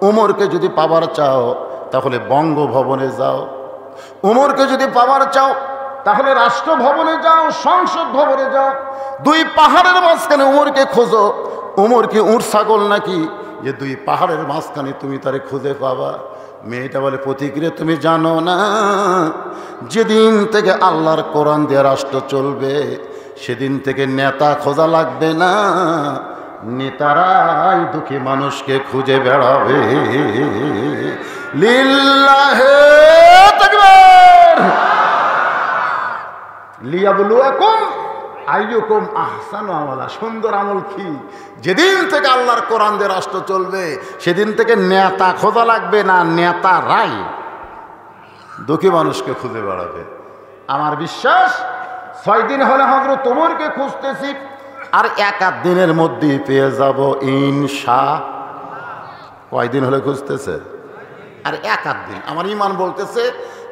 ওমরকে যদি পাবার চাও তাহলে বঙ্গভবনে যাও, ওমরকে যদি পাবার চাও তাহলে রাষ্ট্রভবনে যাও, সংসদ ভবনে যাও। 2 পাহাড়ের মাঝখানে ওমরকে খোঁজো। ওমর কি উট ছাগল নাকি যে 2 পাহাড়ের মাঝখানে তুমি তারে খুঁজে পাবা? মেয়েটা বলে, পথিকরে তুমি জানো না, যেদিন থেকে আল্লাহর কোরআন দিয়ে রাষ্ট্র চলবে, সেদিন থেকে নেতা খোঁজা লাগবে না, নেতারাই দুঃখী মানুষকে খুঁজে বেড়াবে। লিল্লাহে তাকবীর। লিয়াবলুয়াকুম আইয়ুকুম আহসানু আমালা। সুন্দর আমল কি? যেদিন থেকে আল্লাহর কোরআন দিয়ে রাষ্ট্র চলবে, সেদিন থেকে নেতা খোঁজা লাগবে না, নেতারাই দুঃখী মানুষকে খুঁজে বেড়াবে। আমার বিশ্বাস 6 দিন হলে হযরত ওমরকে খুঁজতেছি, আর 1 দিনের মধ্যেই পেয়ে যাব ইনশাআল্লাহ। কয়দিন হলে খুঁজতেছে? আর 1 দিন। আমার ঈমান বলতেছে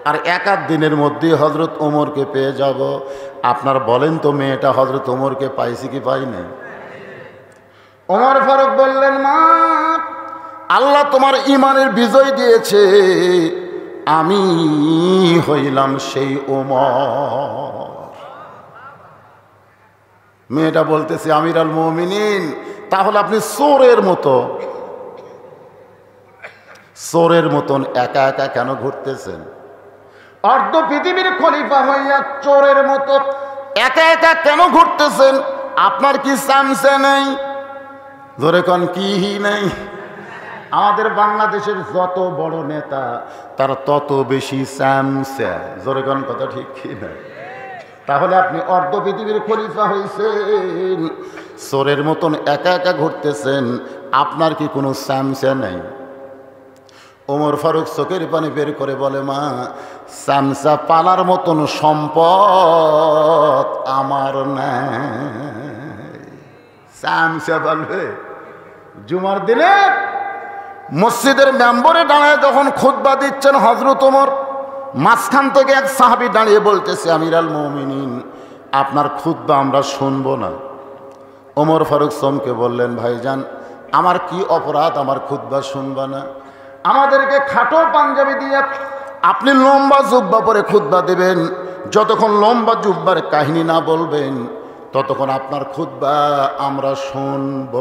আর 1 দিনের মধ্যেই হযরত ওমরকে পেয়ে যাব। আপনার বলেন তো, মেয়েটা হযরত ওমরকে পাইছে কি পাই না? ওমর ফারুক বললেন, মা আল্লাহ তোমার ঈমানের বিজয় দিয়েছে, আমি হইলাম সেই ওমর। মেয়েটা বলতেছে, আমিরুল মুমিনিন, তাহলে আপনি চোরের মতন একা একা কেন ঘুরতেছেন? অর্ধ পৃথিবীর খলিফা হইয়া চোরের মতো একা একা কেন ঘুরতেছেন? আপনার কি চামচা নাই? ধরে কোন কি নাই? আমাদের বাংলাদেশের যত বড় নেতা তারা তত বেশি চামচা। জোরে কোন কথা ঠিক কি না? তাহলে আপনি অর্ধ পৃথিবীর খলিফা হয়েছেন, চোরের মতন একা একা ঘুরতেছেন, আপনার কি কোনো চামচা নাই? ওমর ফারুক চোখের পানি বের করে বলে, মা চামচা পালার মতন সম্পদ আমার নাই। চামচা পালবে? জুমার দিনে মসজিদের মেম্বরে দাঁড়ায় যখন খুতবা দিচ্ছেন হযরত ওমর, মাঝখান থেকে এক সাহাবী দাঁড়িয়ে বলতেছে, আমিরুল মুমিনিন, আপনার খুতবা আমরা শুনবো না। ওমর ফারুক চমকে বললেন, ভাইজান আমার কি অপরাধ আমার খুতবা শুনবা না? আমাদেরকে খাটো পাঞ্জাবি দিয়ে আপনি লম্বা জুব্বা পরে খুতবা দেবেন, যতক্ষণ লম্বা জুব্বার কাহিনী না বলবেন ততক্ষণ আপনার খুতবা আমরা শুনব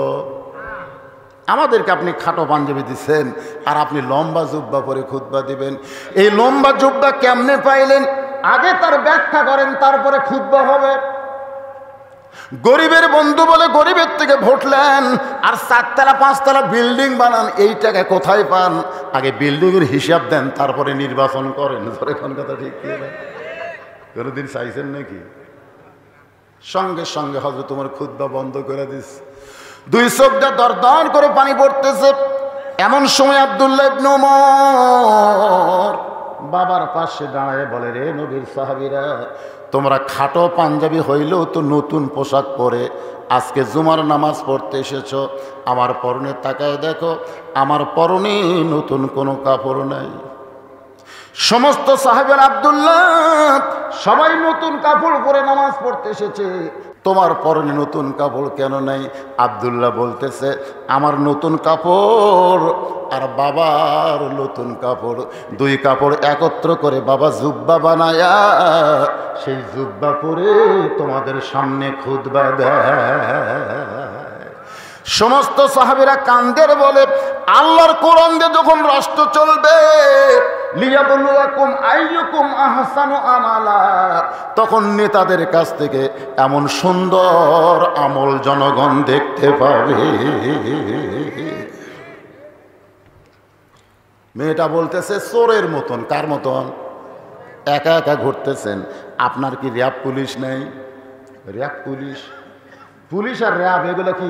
আমাদেরকে আপনি খাটো পাঞ্জাবি দিচ্ছেন আর আপনি লম্বা জুব্বা পরে খুতবা দিবেন। এই লম্বা জুব্বা কেমনে পাইলেন? আগে তার ব্যাখ্যা করেন, তারপরে খুতবা হবে। গরিবের বন্ধু বলে গরিবের থেকে ভোট নেন আর 4 তলা 5 তলা বিল্ডিং বানান, এই টাকা কোথায় পান? আগে বিল্ডিং এর হিসাব দেন, তারপরে নির্বাচন করেন। কোন কথা ঠিক কি না? কোনদিন চাইছেন নাকি? সঙ্গে সঙ্গে হযরত তোমার খুতবা বন্ধ করে দিস। 2 চোখটা দরদর করে পানি পড়তেছে। এমন সময় আব্দুল্লাহ ইবনে ওমর বাবার পাশে দাঁড়ায় বলে, রে নবীর সাহাবীরা, তোমরা খাটো পাঞ্জাবি হইলেও তো নতুন পোশাক পরে আজকে জুমার নামাজ পড়তে এসেছো। আমার পরনে তাকায় দেখো, আমার পরনে নতুন কোনো কাপড় নাই। সমস্ত সাহাবের আব্দুল্লাহ সবাই নতুন কাপড় পরে নামাজ পড়তে এসেছে, তোমার পরনে নতুন কাপড় কেন নাই? আব্দুল্লাহ বলতেছে, আমার নতুন কাপড় আর বাবার নতুন কাপড়, 2 কাপড় একত্র করে বাবা জুব্বা বানায়া সেই জুব্বা পরে তোমাদের সামনে খুতবা দেয়। সমস্ত সাহাবীরা কান্দের বলে, আল্লাহর কোরআন দিয়ে যখন রাষ্ট্র চলবে, লিয়াবলুয়াকুম আইয়ুকুম আহসানু আমালা, তখন নেতাদের কাছ থেকে এমন সুন্দর আমল জনগণ দেখতে পাবে। মেয়েটা বলতেছে চোরের মতন। কার মতন? একা একা ঘুরতেছেন। আপনার কি র্যাব পুলিশ নেই? র্যাব পুলিশ, পুলিশ আর র্যাব এগুলো কি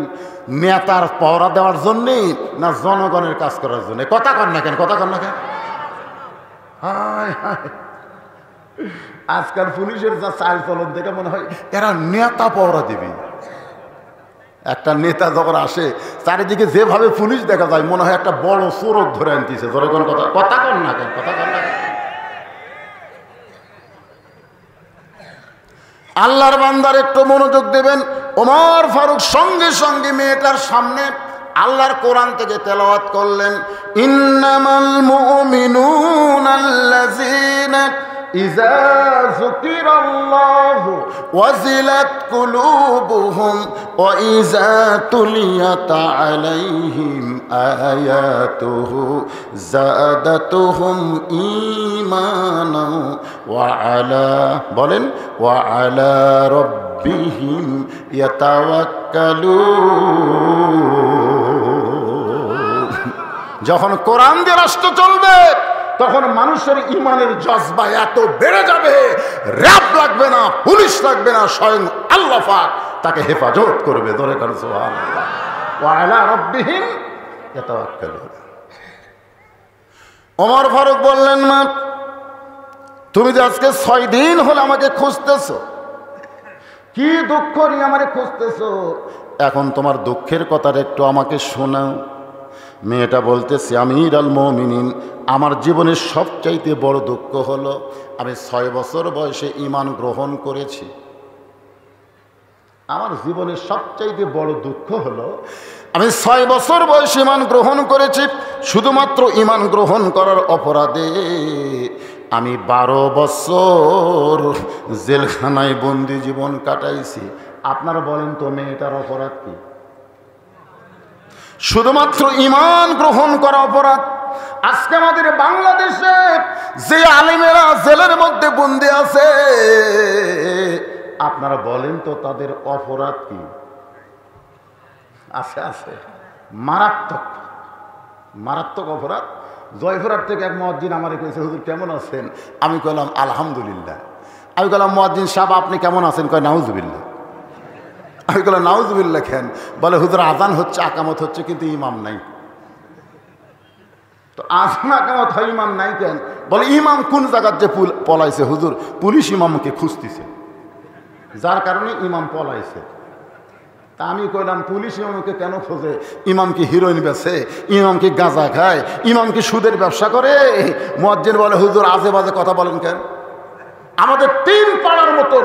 নেতার পহরা দেওয়ার জন্যে না জনগণের কাজ করার জন্য? কথা কন না কেন? কথা কন না কেন? হায় হায়, আজকাল পুলিশের যা চাল চলন দেখে মনে হয় এরা নেতা পহরা দিবি। একটা নেতা যখন আসে চারিদিকে যেভাবে পুলিশ দেখা যায় মনে হয় একটা বড় চোরক ধরে আনতেছে। ধরে কোন কথা? কথা কন না কেন? কথা কন না কেন? আল্লাহর বান্দার একটু মনোযোগ দেবেন। ওমর ফারুক সঙ্গে সঙ্গে মেয়েটার সামনে আল্লাহর কোরআন থেকে তেলাওয়াত করলেন, ইন্নামাল মুমিনুনা আল্লাযীনা ইযা যুকিরাল্লাহু ওয়াজিলাত কুলুবুহুম ওয়া ইযা তুলিয়াত আলাইহিম আয়াতুহু যাদাতুহুম ঈমানান ওয়া আলা, বলেন, ওয়া আলা রাব্বিহিম ইয়াতাওয়াক্কালুন। যখন কোরআন দিয়ে রাষ্ট্র চলবে তখন মানুষের ইমানের জজবা এত বেড়ে যাবে, র‍্যাব লাগবে না, পুলিশ লাগবে না, স্বয়ং আল্লাহ পাক তাকে হেফাজত করবে। ধরে কর সুবহানাল্লাহ। ওয়া আলা রাব্বিহিম ইয়াতাওয়াক্কালুন। ওমর ফারুক বললেন, মা তুমি যে আজকে 6 দিন হলো আমাকে খুঁজতেছো, কি দুঃখ নিয়ে আমাকে খুঁজতেছো? এখন তোমার দুঃখের কথাটা একটু আমাকে শোনাও। মেয়েটা বলতেছে, আমির আল মুমিনিন, আমার জীবনের সবচাইতে বড় দুঃখ হলো আমি 6 বছর বয়সে ঈমান গ্রহণ করেছি। আমার জীবনের সবচাইতে বড় দুঃখ হলো আমি 6 বছর বয়সে ঈমান গ্রহণ করেছি। শুধুমাত্র ঈমান গ্রহণ করার অপরাধে আমি 12 বছর জেলখানায় বন্দি জীবন কাটাইছি। আপনারা বলেন তো মেয়েটার অপরাধ কি? শুধুমাত্র ঈমান গ্রহণ করা অপরাধ। আজকে আমাদের বাংলাদেশে যে আলেমেরা জেলের মধ্যে বন্দী আছে, আপনারা বলেন তো তাদের অপরাধ কি? আছে আছে, মারাত্মক মারাত্মক অপরাধ। জয়পুরহাট থেকে এক মুয়াজ্জিন আমারে কইছে, হুজুর কেমন আছেন? আমি কইলাম আলহামদুলিল্লাহ। আমি কইলাম, মুয়াজ্জিন সাহেব আপনি কেমন আছেন? কয় নাউজুবিল্লাহ। আমি কইলাম নাউজুবিল্লাহ কেন? বলে হুজুর আজান হচ্ছে, আকামত হচ্ছে, কিন্তু ইমাম নাই। তো আজান আকামত হয়, ইমাম নাই কেন? বলে ইমাম কোন জায়গার যে পলাইছে হুজুর, পুলিশ ইমামকে খুঁজতেছে, যার কারণে ইমাম পলাইছে। তা আমি কইলাম পুলিশ ইমামকে কেন খোঁজে? ইমাম কি হিরোইন বেছে? ইমাম কি গাঁজা খায়? ইমাম কি সুদের ব্যবসা করে? মুয়াজ্জিন বলে হুজুর আজে বাজে কথা বলেন কেন? আমাদের 3 পাড়ার মতন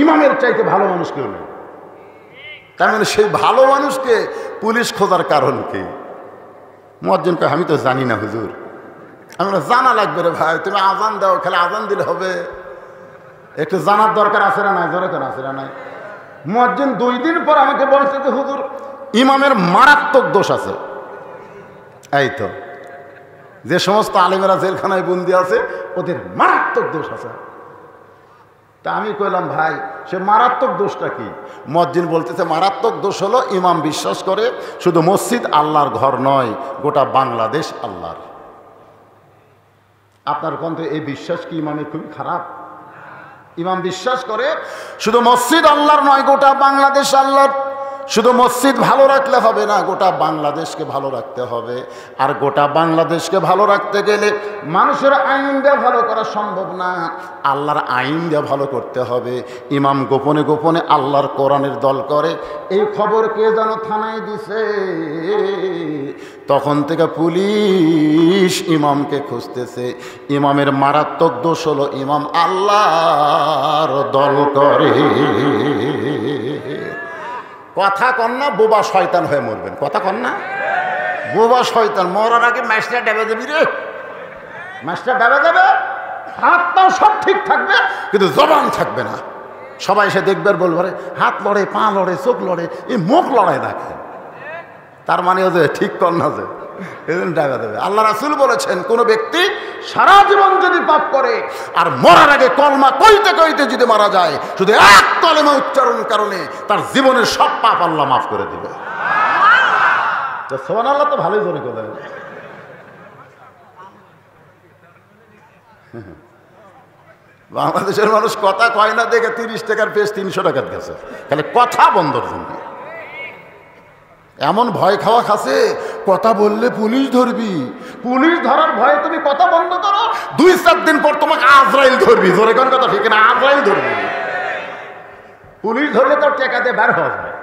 ইমামের চাইতে ভালো মানুষ কেউ নেই। তার মানে সেই ভালো মানুষকে পুলিশ খোঁজার কারণ কি? মুয়াজ্জিন কয় আমি তো জানি না হুজুর। আমি জানা লাগবে রে ভাই, তুমি আজান দাও, খালি আজান দিলে হবে? একটু জানার দরকার আছে না নাই? দরকার আছে না নাই? মুয়াজ্জিন 2 দিন পর আমাকে বলছে যে হুজুর ইমামের মারাত্মক দোষ আছে। এই তো যে সমস্ত আলেমেরা জেলখানায় বন্দি আছে ওদের মারাত্মক দোষ আছে। তা আমি কইলাম ভাই সে মারাত্মক দোষটা কি? মুয়াজ্জিন বলতেছে মারাত্মক দোষ হলো ইমাম বিশ্বাস করে শুধু মসজিদ আল্লাহর ঘর নয়, গোটা বাংলাদেশ আল্লাহর। আপনার কোন এই বিশ্বাস কি ইমামের খুবই খারাপ? ইমাম বিশ্বাস করে শুধু মসজিদ আল্লাহর নয়, গোটা বাংলাদেশ আল্লাহর। শুধু মসজিদ ভালো রাখলে হবে না, গোটা বাংলাদেশকে ভালো রাখতে হবে। আর গোটা বাংলাদেশকে ভালো রাখতে গেলে মানুষের আইন দিয়ে ভালো করা সম্ভব না, আল্লাহর আইন দিয়ে ভালো করতে হবে। ইমাম গোপনে গোপনে আল্লাহর কোরআনের দল করে, এই খবর কে যেন থানায় দিছে, তখন থেকে পুলিশ ইমামকে খুঁজতেছে। ইমামের মারাত্মক দোষ হলো ইমাম আল্লাহর দল করে। কথা কন না, বোবা শয়তান হয়ে মরবেন। কথা কন না, বোবা শয়তান। মরার আগে ম্যাচটা ডেবে দেবি রে, ম্যাচটা ডেবে দেবে। হাত পাও সব ঠিক থাকবে কিন্তু জবান থাকবে না। সবাই এসে দেখবে আর বলবে হাত লড়ে, পা লড়ে, চোখ লড়ে, এই মুখ লড়াই দেখে। তার মানে যে ঠিক কর না, যে এদিন ডেবে দেবে। আল্লাহ রাসূল বলেছেন কোন ব্যক্তি সারা জীবন যদি পাপ করে আর মরার আগে কলমা কইতে কইতে যদি মারা যায়, শুধু এক কলমা উচ্চারণ কারণে তার জীবনের সব পাপ আল্লাহ মাফ করে দিবে। তো সুবহানাল্লাহ তো ভালোই জোরে করে। বাংলাদেশের মানুষ কথা কয় না দেখে 30 টাকার পেজ 300 টাকার গেছে, খালি কথা বন্ধর জন্য। এমন ভয় খাওয়া খাসে, কথা বললে পুলিশ ধরবি, পুলিশ ধরার ভয়ে তুমি কথা বন্ধ করো, 2-4 দিন পর তোমাকে আজরাইল ধরবি। ধরে কোন কথা ঠিক না, আজরাইল ধরবি। পুলিশ ধরলে তোর টেকা দিয়ে বের হওয়া যায়।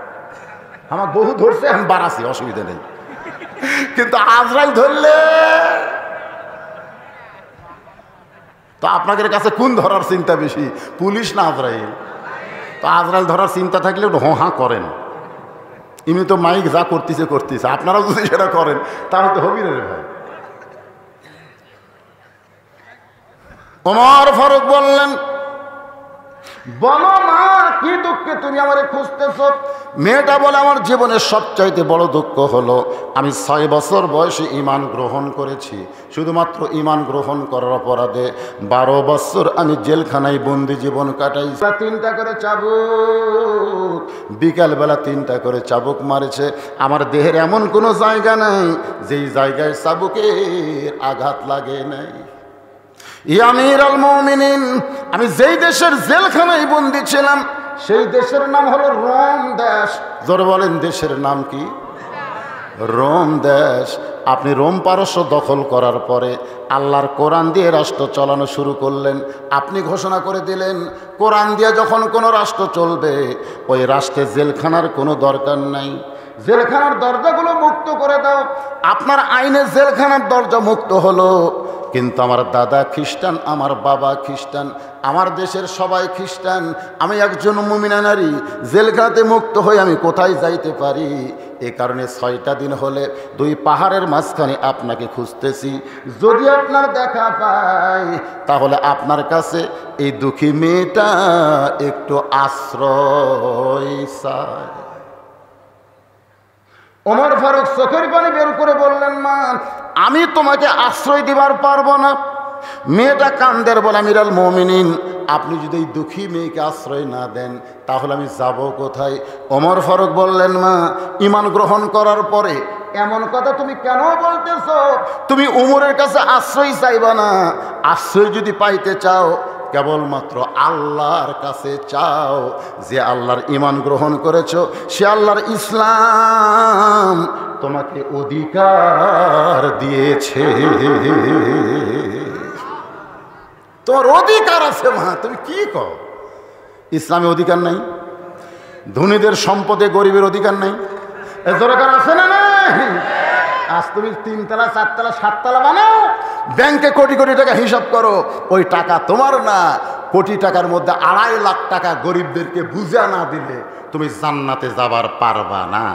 আমার বহু ধরছে, আমি বাড়াছি, অসুবিধা নেই। কিন্তু আজরাইল ধরলে তো আপনাদের কাছে কোন ধরার চিন্তা বেশি, পুলিশ না আজরাইল? তো আজরাইল ধরার চিন্তা থাকলে হা করেন। ইনি তো মাইক যা করতেছে করতেছে, আপনারাও যদি সেটা করেন তাহলে তো হবি রে ভাই। ওমর ফারুক বললেন, বলো মা কি দুঃখে তুমি আমারে খুঁজতেছ? মেয়েটা বলে আমার জীবনের সবচাইতে বড় দুঃখ হলো আমি 6 বছর বয়সে ঈমান গ্রহণ করেছি। শুধুমাত্র ঈমান গ্রহণ করার অপরাধে 12 বছর আমি জেলখানায় বন্দি জীবন কাটাইছি। 3টা করে চাবুক, বিকালবেলা 3টা করে চাবুক মারেছে। আমার দেহের এমন কোনো জায়গা নাই যেই জায়গায় চাবুকের আঘাত লাগে নাই। ইয়া আমিরুল মুমিনিন, আমি যেই দেশের জেলখানায় বন্দী ছিলাম সেই দেশের নাম হলো রোম দেশ। জোরে বলেন, দেশের নাম কি? রোম দেশ। আপনি রোম পারস্য দখল করার পরে আল্লাহর কোরআন দিয়ে রাষ্ট্র চালানো শুরু করলেন। আপনি ঘোষণা করে দিলেন কোরআন দিয়ে যখন কোনো রাষ্ট্র চলবে ওই রাষ্ট্রে জেলখানার কোনো দরকার নাই, জেলখানার দরজাগুলো মুক্ত করে দাও। আপনার আইনে জেলখানার দরজা মুক্ত হলো, কিন্তু আমার দাদা খ্রিস্টান, আমার বাবা খ্রিস্টান, আমার দেশের সবাই খ্রিস্টান। আমি একজন মুমিনা নারী, জেলখানাতে মুক্ত হয়ে আমি কোথায় যাইতে পারি? এ কারণে 6টা দিন হলে 2 পাহাড়ের মাঝখানে আপনাকে খুঁজতেছি। যদি আপনার দেখা পাই তাহলে আপনার কাছে এই দুঃখী মেয়েটা একটু আশ্রয় চায়। ওমর ফারুক চোখের পানি বের করে বললেন, মা আমি তোমাকে আশ্রয় দিবার পারবো না। মেয়েটা কান্দের বলে, আমিরুল মুমিনিন আপনি যদি এই দুঃখী মেয়েকে আশ্রয় না দেন তাহলে আমি যাব কোথায়? ওমর ফারুক বললেন, মা ঈমান গ্রহণ করার পরে এমন কথা তুমি কেন বলতেছ? তুমি উমরের কাছে আশ্রয় চাইবা না, আশ্রয় যদি পাইতে চাও কেবলমাত্র আল্লাহর কাছে চাও। যে আল্লাহর ঈমান গ্রহণ করেছ সে আল্লাহর ইসলাম তোমাকে অধিকার দিয়েছে, তোমার অধিকার আছে। মা তুমি কি কও? ইসলামে অধিকার নাই? ধনীদের সম্পদে গরিবের অধিকার নাই? এ দরকার আছে না? আজ তুমি 3 তলা 4 তলা 7 তলা বানাও, ব্যাংকে কোটি কোটি টাকা হিসাব করো, ওই টাকা তোমার না। কোটি টাকার মধ্যে 2.5 লাখ টাকা গরিবদেরকে বুঝা না দিলে তুমি জান্নাতে যাবার পারবা না।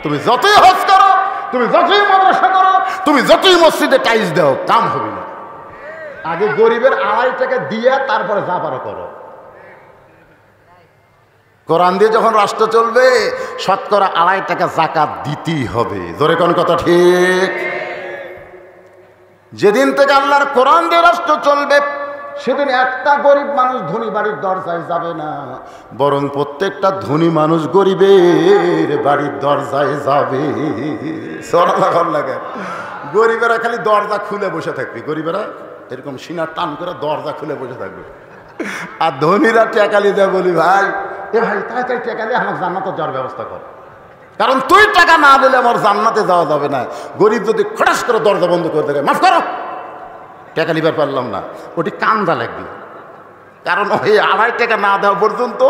তুমি যতই হজ করো, তুমি যতই মাদ্রাসা করো, তুমি যতই মসজিদে টাইলস দাও, কাম হবে না। আগে গরিবের 2.5 টাকা দিয়ে তারপরে যা পারো করো। কোরআন দিয়ে যখন রাষ্ট্র চলবে শতকরা 2.5 টাকা যাকাত দিতেই হবে। জোরে কোন কথা ঠিক? যেদিন থেকে আল্লাহর কোরআন দিয়ে রাষ্ট্র চলবে সেদিন একটা গরিব মানুষ ধনী বাড়ির দরজায় যাবে না, বরং প্রত্যেকটা ধনী মানুষ গরিবের বাড়ির দরজায় যাবে। লাগে গরিবেরা খালি দরজা খুলে বসে থাকবে, গরিবেরা এরকম সিনার টান করে দরজা খুলে বসে থাকবে, আর ধনীরা টেকালি দেয়, বলি ভাই এ ভাই তাড়াতাড়ি টেকালি আমার জান্নাতে যাওয়ার ব্যবস্থা কর, কারণ তুই টাকা না দিলে আমার জান্নাতে যাওয়া যাবে না। গরিব যদি খটাস করে দরজা বন্ধ করে দেবে, মাফ করো টাকা নিবার পারলাম না, ওটি কান্দা লাগবে, কারণ ওই 2.5 টাকা না দেওয়া পর্যন্ত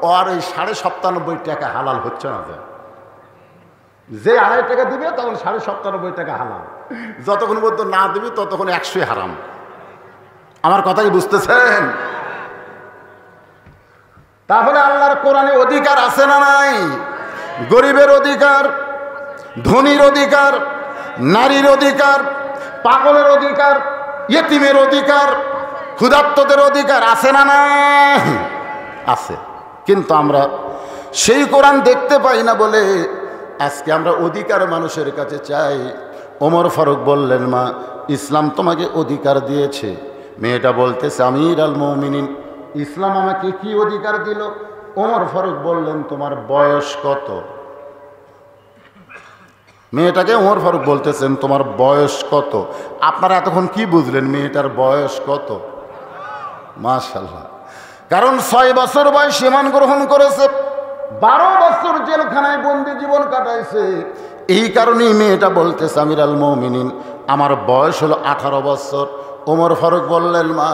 ওর ওই 97.5 টাকা হালাল হচ্ছে না। যে 2.5 টাকা দিবে তখন 97.5 টাকা হালাল, যতক্ষণ পর্যন্ত না দিবি ততক্ষণ 100 হারাম। আমার কথা কি বুঝতেছেন? তাহলে আল্লাহর কোরআনে অধিকার আছে না নাই? গরিবের অধিকার, ধনীর অধিকার, নারীর অধিকার, পাগলের অধিকার, ইয়েতিমের অধিকার, ক্ষুধার্তদের অধিকার আছে না নাই? আছে। কিন্তু আমরা সেই কোরআন দেখতে পাই না বলে আজকে আমরা অধিকার মানুষের কাছে চাই। ওমর ফারুক বললেন, মা ইসলাম তোমাকে অধিকার দিয়েছে। মেয়েটা বলতেছে, আমির আল মুমিনিন, ইসলাম আমাকে কি অধিকার দিল? ওমর ফারুক বললেন, তোমার বয়স কত? মেয়েটাকে ওমর ফারুক বলতেছেন, তোমার বয়স কত? আপনারা এতক্ষণ কি বুঝলেন মেয়েটার বয়স কত? মাশাআল্লাহ, কারণ 6 বছর বয়স ঈমান গ্রহণ করেছে, 12 বছর জেলখানায় বন্দি জীবন কাটাইছে। এই কারণেই মেয়েটা বলতেছে, আমির আল মুমিনিন, আমার বয়স হলো 18 বছর। ওমর ফারুক বললেন, মা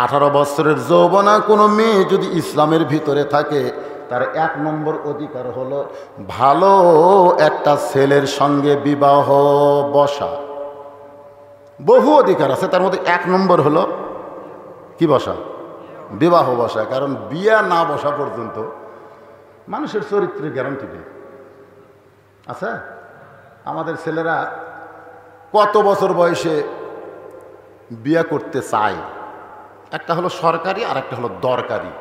18 বছরের যৌবনা কোনো মেয়ে যদি ইসলামের ভিতরে থাকে, তার 1 নম্বর অধিকার হলো ভালো একটা ছেলের সঙ্গে বিবাহ বসা। বহু অধিকার আছে, তার মধ্যে 1 নম্বর হলো কি বসা? বিবাহ বসা। কারণ বিয়া না বসা পর্যন্ত মানুষের চরিত্রের গ্যারান্টি নেই। আচ্ছা, আমাদের ছেলেরা কত বছর বয়সে বিয়া করতে চায়? একটা হলো সরকারি আর একটা হলো দরকারি।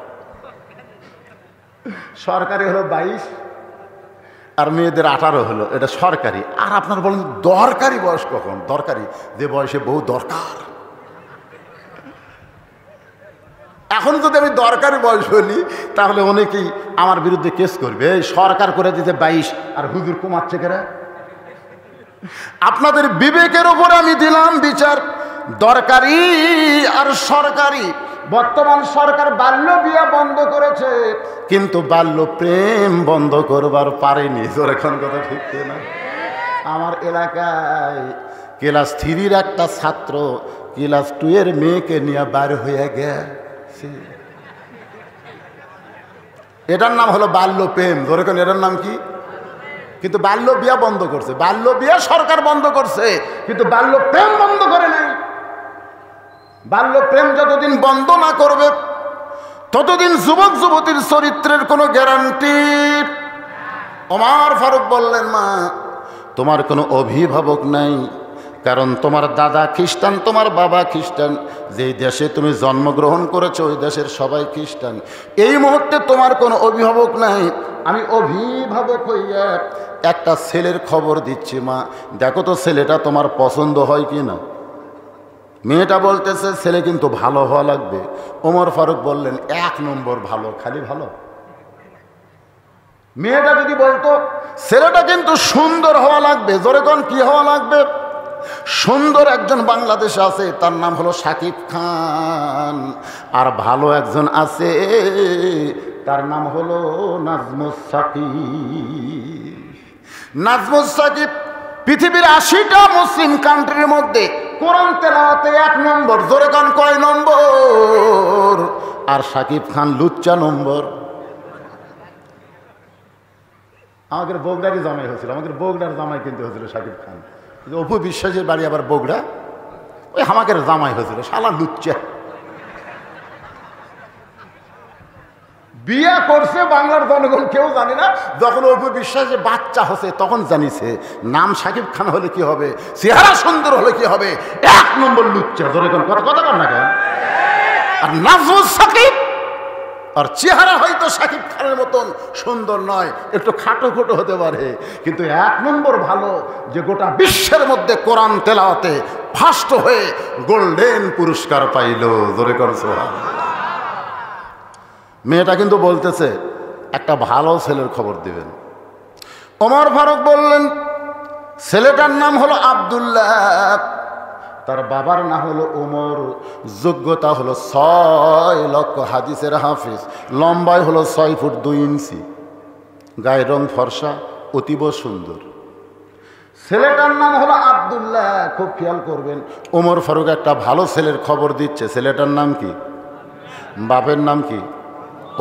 সরকারি হলো 22 আর মেয়েদের 18 হলো, এটা সরকারি। আর আপনার বলেন দরকারি বয়স কখন? দরকারি যে বয়সে বউ দরকার। এখন যদি আমি দরকারি বয়স হলি তাহলে অনেকেই আমার বিরুদ্ধে কেস করবে, এই সরকার করে দিতে 22 আর হুজুর কমাচ্ছে কেরা। আপনাদের বিবেকের উপরে আমি দিলাম বিচার, দরকারি আর সরকারি। বর্তমান সরকার বাল্য বিয়া বন্ধ করেছে, কিন্তু বাল্য প্রেম বন্ধ করবার পারেনি। এখন কথা ঠিক না? আমার এলাকায় ক্লাস 3-র একটা ছাত্র ক্লাস 2 এর মেয়েকে নিয়ে বার হয়ে গেছে। এটার নাম হলো বাল্য প্রেম। ধরে কোন এটার নাম কি? কিন্তু বাল্য বিয়া বন্ধ করছে। বাল্য বিয়া সরকার বন্ধ করছে, কিন্তু বাল্য প্রেম বন্ধ করে নাই। বাল্য প্রেম যতদিন বন্ধ না করবে ততদিন যুবক যুবতীর চরিত্রের কোনো গ্যারান্টি। ওমর ফারুক বললেন, মা তোমার কোনো অভিভাবক নাই, কারণ তোমার দাদা খ্রিস্টান, তোমার বাবা খ্রিস্টান। যেই দেশে তুমি জন্মগ্রহণ করেছো ওই দেশের সবাই খ্রিস্টান। এই মুহূর্তে তোমার কোনো অভিভাবক নাই। আমি অভিভাবক হইয়া একটা ছেলের খবর দিচ্ছি, মা দেখো তো ছেলেটা তোমার পছন্দ হয় কি না। মেয়েটা বলতেছে, ছেলে কিন্তু ভালো হওয়া লাগবে। ওমর ফারুক বললেন, 1 নম্বর ভালো, খালি ভালো। মেয়েটা যদি বলতো ছেলেটা কিন্তু সুন্দর হওয়া লাগবে, জোরে কোন কি হওয়া লাগবে? সুন্দর একজন বাংলাদেশে আছে, তার নাম হলো শাকিব খান। আর ভালো একজন আছে, তার নাম হলো নাজমুস সাকিব। নাজমুস সাকিব পৃথিবীর 80টা মুসলিম কান্ট্রির মধ্যে কোরআন তেলাওয়াতে 1 নম্বর। জোরে কোন কয় নম্বর? আর শাকিব খান লুচ্চা নম্বর। আমাদের বগুড়ারই জামাই হয়েছিল, আমাদের বগুড়ার জামাই কিন্তু হয়েছিল শাকিব খান। অপু বিশ্বাসের বাড়ি আবার বগুড়া, ওই আমাদের জামাই হয়েছিল, শালা লুচ্চা। বিয়া করছে বাংলার জনগণ কেউ জানে না। যখন অপু বিশ্বাসের বাচ্চা হচ্ছে তখন জানিছে নাম শাকিব খান হলে কি হবে, চেহারা সুন্দর হলে কি হবে। 1 নম্বর লুচ্চা। ধরে কোন কথা কথা কর না কেন? আর নাজমুস সাকিব আর চেহারা হয়তো শাকিব খানের মতন সুন্দর নয়, একটু খাটো খোটো হতে পারে, কিন্তু 1 নম্বর ভালো যে গোটা বিশ্বের মধ্যে কোরআন তেলাওয়াতে ফার্স্ট হয়ে গোল্ডেন পুরস্কার পাইল। জোরে কর সুবহানাল্লাহ। মেয়েটা কিন্তু বলতেছে একটা ভালো ছেলের খবর দিবেন। ওমর ফারুক বললেন ছেলেটার নাম হলো আব্দুল্লাহ, তার বাবার নাম হলো ওমর, যোগ্যতা হলো 6 লক্ষ হাদিসের হাফিজ, লম্বায় হলো 6 ফুট 2 ইঞ্চি, গায়ের রং ফর্সা, অতীব সুন্দর। ছেলেটার নাম হলো আব্দুল্লাহ। খুব খেয়াল করবেন, ওমর ফারুক একটা ভালো ছেলের খবর দিচ্ছে। ছেলেটার নাম কি? বাপের নাম কি?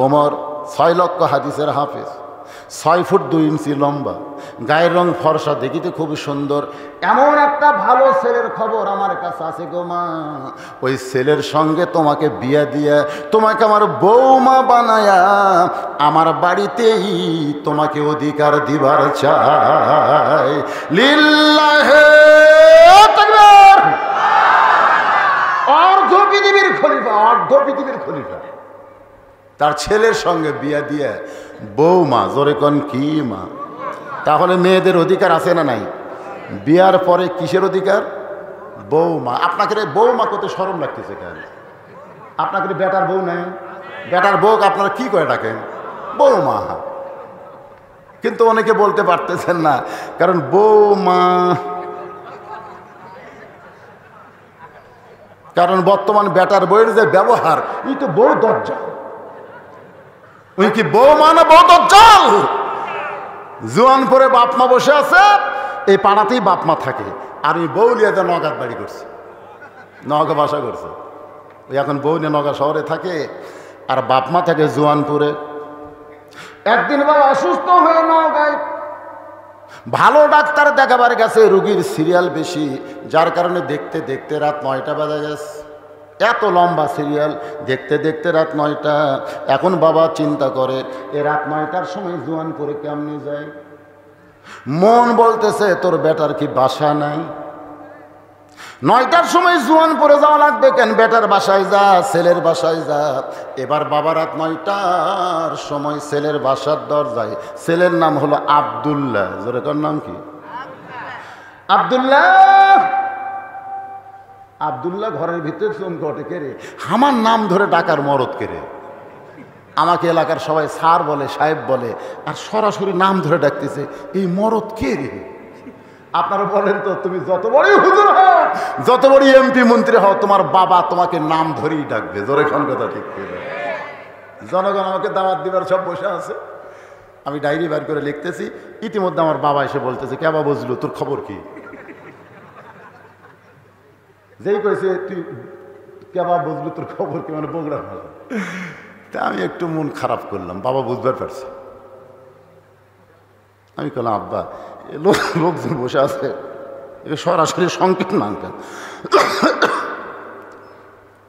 ওমর। 6 লক্ষ হাদিসের হাফিজ, 6 ফুট 2 ইঞ্চি লম্বা, গায়ের রং ফর্সা, দেখিতে খুব সুন্দর। এমন একটা ভালো ছেলের খবর আমার কাছে আছে গো মা। ওই ছেলের সঙ্গে তোমাকে বিয়া দিয়া তোমাকে আমার বৌমা বানায়া আমার বাড়িতেই তোমাকে অধিকার দিবার চাই। লিল্লাহে তাকবীর। অর্ধ পৃথিবীর খলিফা, অর্ধ পৃথিবীর খলিফা তার ছেলের সঙ্গে বিয়া দিয়ে বৌমা। জোরে কোন কি মা? তাহলে মেয়েদের অধিকার আছে না নাই? বিয়ার পরে কিসের অধিকার? বৌমা। আপনাকে বৌমা কত শরম লাগতেছে কেন? আপনাকে বেটার বউ নেই? বেটার বউ আপনারা কি করে ডাকেন? বৌমা। কিন্তু অনেকে বলতে পারতেছেন না, কারণ বৌমা, কারণ বর্তমান বেটার বউয়ের যে ব্যবহার, এই তো বউ দরজা। ওই কি বৌমা না বউ দজ্জাল? জোয়ান পরে বাপমা বসে আছে, এই পাড়াতেই বাপমা থাকে, আর ওই বউ নিয়ে তো নগাঁত বাড়ি করছে, নগা বাসা করছে। ওই এখন বউ নিয়ে নগা শহরে থাকে, আর বাপমা থাকে জোয়ানপুরে। একদিন বাবা অসুস্থ হয়ে নগাঁয় ভালো ডাক্তার দেখাবার গেছে, রুগীর সিরিয়াল বেশি, যার কারণে দেখতে দেখতে রাত 9টা বাজে গেছে। এত লম্বা সিরিয়াল, দেখতে দেখতে রাত 9টা। এখন বাবা চিন্তা করে এ রাত 9টার সময় জোয়ানপুরে কেমনি যায়। মন বলতেছে তোর বেটার কি বাসা নাই? 9টার সময় জোয়ানপুরে যাওয়া লাগবে কেন? বেটার বাসায় যা, ছেলের বাসায় যা। এবার বাবা রাত 9টার সময় ছেলের বাসার দরজায়, ছেলের নাম হলো আব্দুল্লাহ। জোরে তোর নাম কি? আব্দুল্লাহ। আব্দুল্লাহ ঘরের ভিতরে চমকে ওঠে, কে রে? আমার নাম ধরে ডাকার মরদ কে রে? আমাকে এলাকার সবাই স্যার বলে, সাহেব বলে, আর সরাসরি নাম ধরে ডাকতেছে, এই মরদ কে রে? আপনারা বলেন তো, তুমি যত বড়ই হুজুর হও, যত বড় এমপি মন্ত্রী হও, তোমার বাবা তোমাকে নাম ধরেই ডাকবে। জোরে কোন কথা ঠিক করে? জনগণ আমাকে দাওয়াত দিবার সব বসে আছে, আমি ডায়েরি বের করে লিখতেছি। ইতিমধ্যে আমার বাবা এসে বলতেছে, কে বাবা বুঝলো, তোর খবর কি? যেই কইছে তুই কেবা বুঝলো তোর খবর কি, মানে বগুড়া ভালো। তা আমি একটু মন খারাপ করলাম, বাবা বুঝবার পারছে। আমি বললাম আব্বা লোকজন বসে আছে, সরাসরি সংকেত না কেন?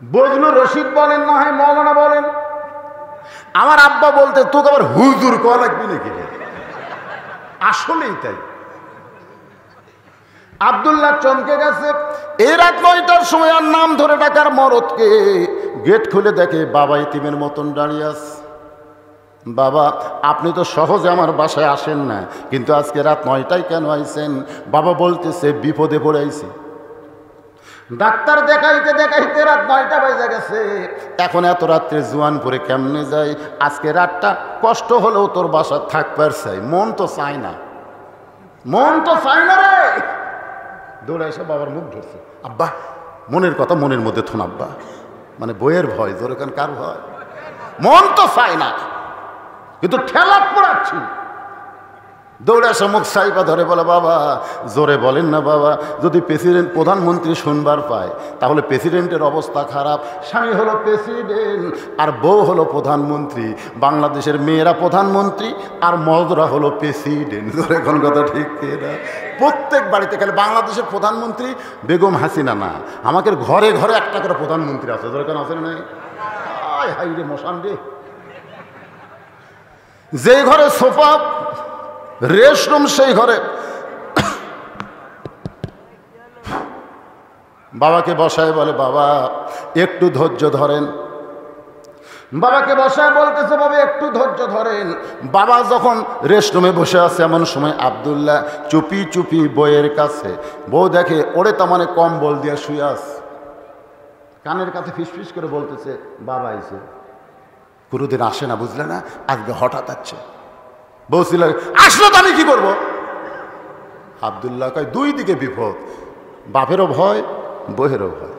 বজলু রশিদ বলেন না হয় মৌলানা বলেন। আমার আব্বা বলতে তোকে আবার হুজুর কয়া লাগবি নাকি? আসলেই তাই। আব্দুল্লাহ চমকে গেছে। এই রাত 9টার সময় আর নাম ধরে ডাকার মরদকে। গেট খুলে দেখে বাবা ইতিমের মতন দাঁড়িয়ে আছে। বাবা, আপনি তো সহজে আমার বাসায় আসেন না, কিন্তু আজকে রাত 9টায় কেন আইছেন? বাবা বলতেছে বিপদে পড়ে আইছি। ডাক্তার দেখাইতে দেখাইতে রাত 9টা বেজে গেছে। এখন এত রাত্রে জোয়ানপুরে কেমনে যায়? আজকে রাতটা কষ্ট হলেও তোর বাসা থাকবার চাই। মন তো চায় না, মন তো চায় না রে। দৌড়ে এসে বাবার মুখ ধরছে। আব্বা, মনের কথা মনের মধ্যে থন আব্বা, মানে বইয়ের ভয়। জোরে কেন? কার ভয়? মন তো চায় না, কিন্তু ঠেলা পড়াচ্ছি। দৌড়ে এসে মুখ সাইপা ধরে বলে, বাবা জোরে বলেন না বাবা, যদি প্রেসিডেন্ট প্রধানমন্ত্রী শুনবার পায় তাহলে প্রেসিডেন্টের অবস্থা খারাপ। স্বামী হলো প্রেসিডেন্ট আর বউ হলো প্রধানমন্ত্রী। বাংলাদেশের মেয়েরা প্রধানমন্ত্রী আর মদরা হলো প্রেসিডেন্ট। জোরে কোন কথা ঠিক না? প্রত্যেক বাড়িতে খালি বাংলাদেশের প্রধানমন্ত্রী বেগম হাসিনা না, আমাদের ঘরে ঘরে একটা করে প্রধানমন্ত্রী আছে। জোরে কেন আছে না? নাই? হাই রে মশান রে। যে ঘরে সোফা রেস্টরুম, সেই ঘরে বাবাকে বসায় বলে, বাবা একটু ধৈর্য ধরেন। বাবাকে বসায় বলতেছে, বাবা একটু ধৈর্য ধরেন। বাবা যখন রেস্টরুমে বসে আছে এমন সময় আব্দুল্লাহ চুপি চুপি বইয়ের কাছে, বউ দেখে ওরে তার মানে কম্বল দিয়ে শুয়ে আছে, কানের কাছে ফিসফিস করে বলতেছে, বাবা আইছে। কোনোদিন আসে না, বুঝলে না, আজকে হঠাৎ আসছে। বউ ছিল, আসলো তো আমি কি করব? আব্দুল্লাহ কয়, দুই দিকে বিপদ, বাপেরও ভয়, বইয়েরও ভয়।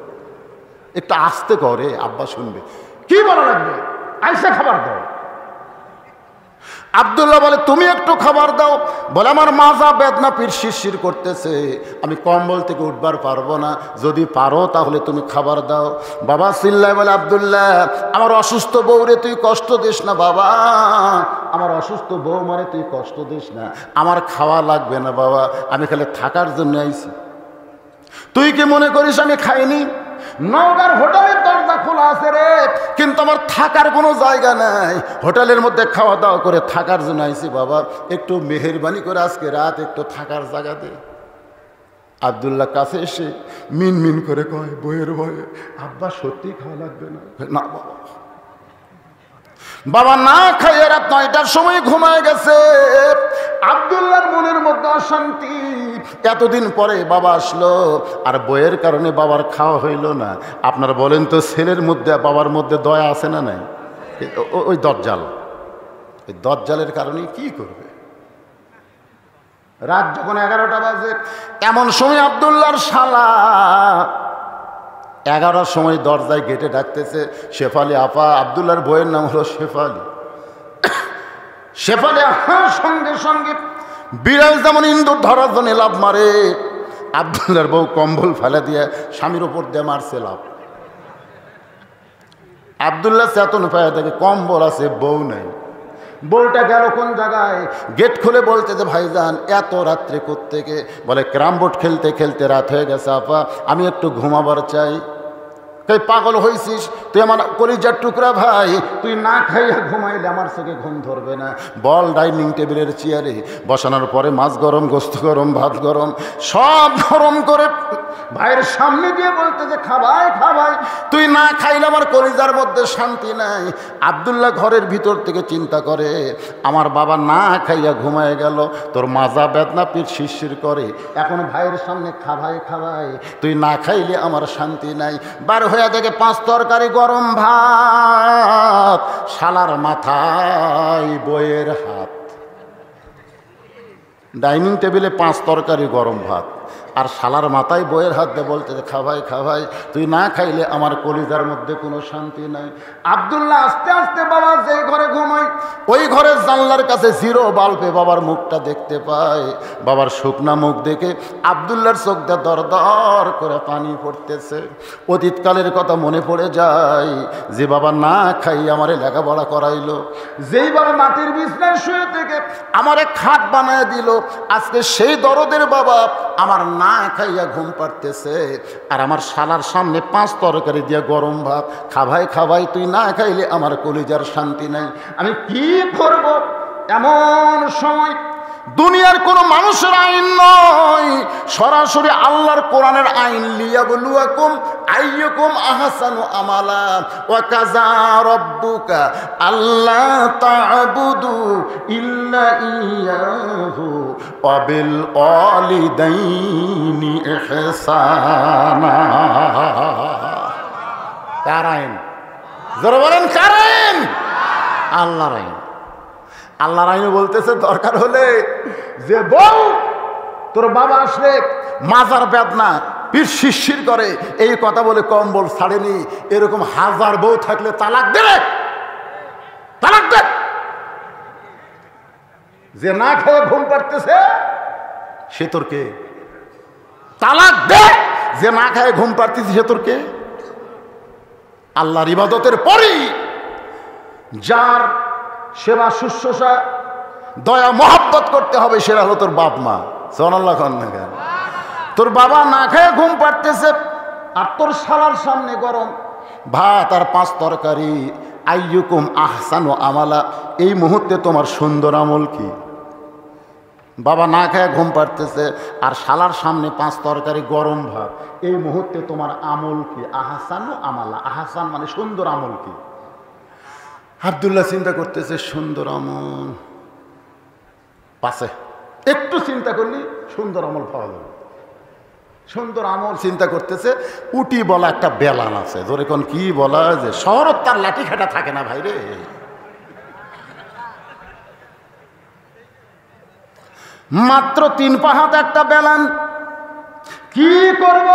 একটু আস্তে করে, আব্বা শুনবে। কি বলা লাগবে? আইসা খাবার দাও। আব্দুল্লাহ বলে, তুমি একটু খাবার দাও। বলে, আমার মাজা বেদনা পিঠ শিরশির করতেছে, আমি কম্বল থেকে উঠবার পারবো না, যদি পারো তাহলে তুমি খাবার দাও। বাবা চিল্লায় বলে, আব্দুল্লাহ আমার অসুস্থ বউরে তুই কষ্ট দিস না বাবা, আমার অসুস্থ বউ মানে তুই কষ্ট দিস না, আমার খাওয়া লাগবে না বাবা, আমি খালি থাকার জন্য আইছি। তুই কি মনে করিস আমি খাইনি? নওগাঁর হোটেলের দরজা খোলা আছে রে, কিন্তু আমার থাকার কোনো জায়গা নাই। হোটেলের মধ্যে খাওয়া দাওয়া করে থাকার জন্য আইছি বাবা, একটু মেহেরবানি করে আজকে রাত একটু থাকার জায়গা দে। আব্দুল্লাহ কাছে এসে মিন মিন করে কয়, বইয়ের ভয়ে আব্বা সত্যি খাওয়া লাগবে না? না বাবা। বাবা না খাইয়ে রাত 9টার সময় ঘুমায় গেছে। আব্দুল্লাহর মনের মধ্যে অশান্তি, এতদিন পরে বাবা আসলো আর বইয়ের কারণে বাবার খাওয়া হইল না। আপনারা বলেন তো, ছেলের মধ্যে বাবার মধ্যে দয়া আছে না নাই? ওই দজ্জাল, ওই দজ্জালের কারণে কি করবে? রাত যখন 11টা বাজে, এমন সময় আব্দুল্লাহর শালা 11টার সময় দরজায় গেটে ডাকতেছে, শেফালি আপা। আব্দুল্লাহর বইয়ের নাম হলো শেফালি। শেফালি আপার সঙ্গে সঙ্গে বিড়াল যেমন ইন্দুর ধরার জন্য লাভ মারে, আব্দুল্লাহর বউ কম্বল ফেলে দিয়ে স্বামীর ওপর দিয়ে মারছে লাভ। আব্দুল্লাহ চেতন পায় দেখে কম্বল আছে, বউ নেই। বউটা গেল কোন জায়গায়? গেট খুলে বলতে যে, ভাইজান এত রাত্রে কোত্থেকে? বলে, ক্যারাম বোর্ড খেলতে খেলতে রাত হয়ে গেছে আপা, আমি একটু ঘুমাবার চাই। তুই পাগল হয়েছিস? তুই আমার কলিজার টুকরা ভাই, তুই না খাইয়া ঘুমাইলে আমার চোখে ঘুম ধরবে না। বল ডাইনিং টেবিলের চেয়ারে বসানোর পরে মাছ গরম, গোস্ত গরম, ভাত গরম, সব গরম করে ভাইয়ের সামনে দিয়ে বলতে যে, খাবাই খাবাই, তুই না খাইলে আমার কলিজার মধ্যে শান্তি নাই। আব্দুল্লাহ ঘরের ভিতর থেকে চিন্তা করে, আমার বাবা না খাইয়া ঘুমায় গেল, তোর মাজা বেদনা পিঠ শিরশির করে, এখন ভাইয়ের সামনে খাবাই খাবাই, তুই না খাইলে আমার শান্তি নাই। বার হয়ে দেখে 5 তরকারি গরম ভাত, শালার মাথায় বইয়ের হাত। ডাইনিং টেবিলে 5 তরকারি গরম ভাত, আর শালার মাথায় বইয়ের হাত দিয়ে বলতে, খাবাই খাবাই, তুই না খাইলে আমার কলিজার মধ্যে কোনো শান্তি নাই। আব্দুল্লাহ আস্তে আস্তে বাবা যে ঘরে ঘুমায় ওই ঘরের জানলার কাছে 0 বাল্বে বাবার মুখটা দেখতে পায়। বাবার শুকনা মুখ দেখে আব্দুল্লাহর চোখ দিয়ে দর দর করে পানি পড়তেছে। অতীতকালের কথা মনে পড়ে যায়, যে বাবা না খাই আমারে লেখাপড়া করাইলো, যেই বাবা মাটির বিছনায় শুয়ে থেকে আমারে খাট বানায় দিল, আজকে সেই দরদের বাবা আমার না খাইয়া ঘুম পাড়তেছে, আর আমার শালার সামনে 5 তরকারি দিয়ে গরম ভাত, খাবাই খাবাই, তুই না খাইলে আমার কলিজার শান্তি নাই, আমি কি করব? এমন সময় দুনিয়ার কোন মানুষের আইন নয়, সরাসরি আল্লাহর কোরআনের আইন, লিয়াবলুয়াকুম আইয়ুকুম আহসানু আমালা ওয়া কাযা রাব্বুকা আল্লা তা'বুদু ইল্লা ইয়্যাহু ওয়া বিল ওয়ালিদাইনি ইহসানা। কার আইন? যারা বলেন কার আইন? আল্লাহর আইন। আল্লাহর আইনে বলতেছে, দরকার হলে যে বউ তোর বাবা আসলে মাজার বেদনা পিঠ শিরশির করে এই কথা বলে কম্বল ছাড়েনি, এরকম 1000 বউ থাকলে তালাক দেবে, তালাক দে। যে না খেয়ে ঘুম পাড়তেছে সে তোর কে? তালাক দে। যে না খায় ঘুম পাড়তেছে সে তোর কে? আল্লাহর ইবাদতের পরেই যার সেবা শুশ্রূষা দয়া মহব্বত করতে হবে, সেটা হলো তোর বাপ মা। সুবহানাল্লাহ। তোর বাবা না খেয়ে ঘুম পাড়তেছে আর তোর শালার সামনে গরম ভাত আর 5 তরকারি, আইয়ুকুম আহসানু আমালা, এই মুহূর্তে তোমার সুন্দর আমল কি? বাবা না খেয়ে ঘুম পাড়তেছে আর শালার সামনে 5 তরকারি গরম ভাত, এই মুহূর্তে তোমার আমল কি? আহসানু আমালা, আহসান মানে সুন্দর আমল কি? আব্দুল্লাহ চিন্তা করতেছে সুন্দর আমল পাশে, একটু চিন্তা করলি সুন্দর আমল পাওয়া যাবে। সুন্দর আমল চিন্তা করতেছে, উটি বলা একটা বেলান আছে, ধরে কোন কি বলা যে শহরত তার লাঠি খাটা থাকে না ভাই রে। মাত্র 3 পা হাত একটা বেলান, কি করব?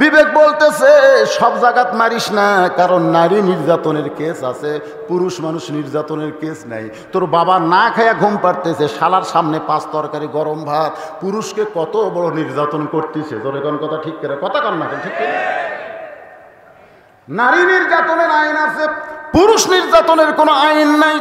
বিবেক বলতেছে সব জায়গাত মারিস না, কারণ নারী নির্যাতনের কেস আছে, পুরুষ মানুষ নির্যাতনের কেস নাই। তোর বাবা না খায়া ঘুম পাড়তেছে, শালার সামনে 5 তরকারি গরম ভাত, পুরুষকে কত বড় নির্যাতন করতেছে। তোর এখন কথা ঠিক করে কথা কর না, ঠিক করে। নারী নির্যাতনের আইন আছে, পুরুষ নির্যাতনের কোনো আইন নাই।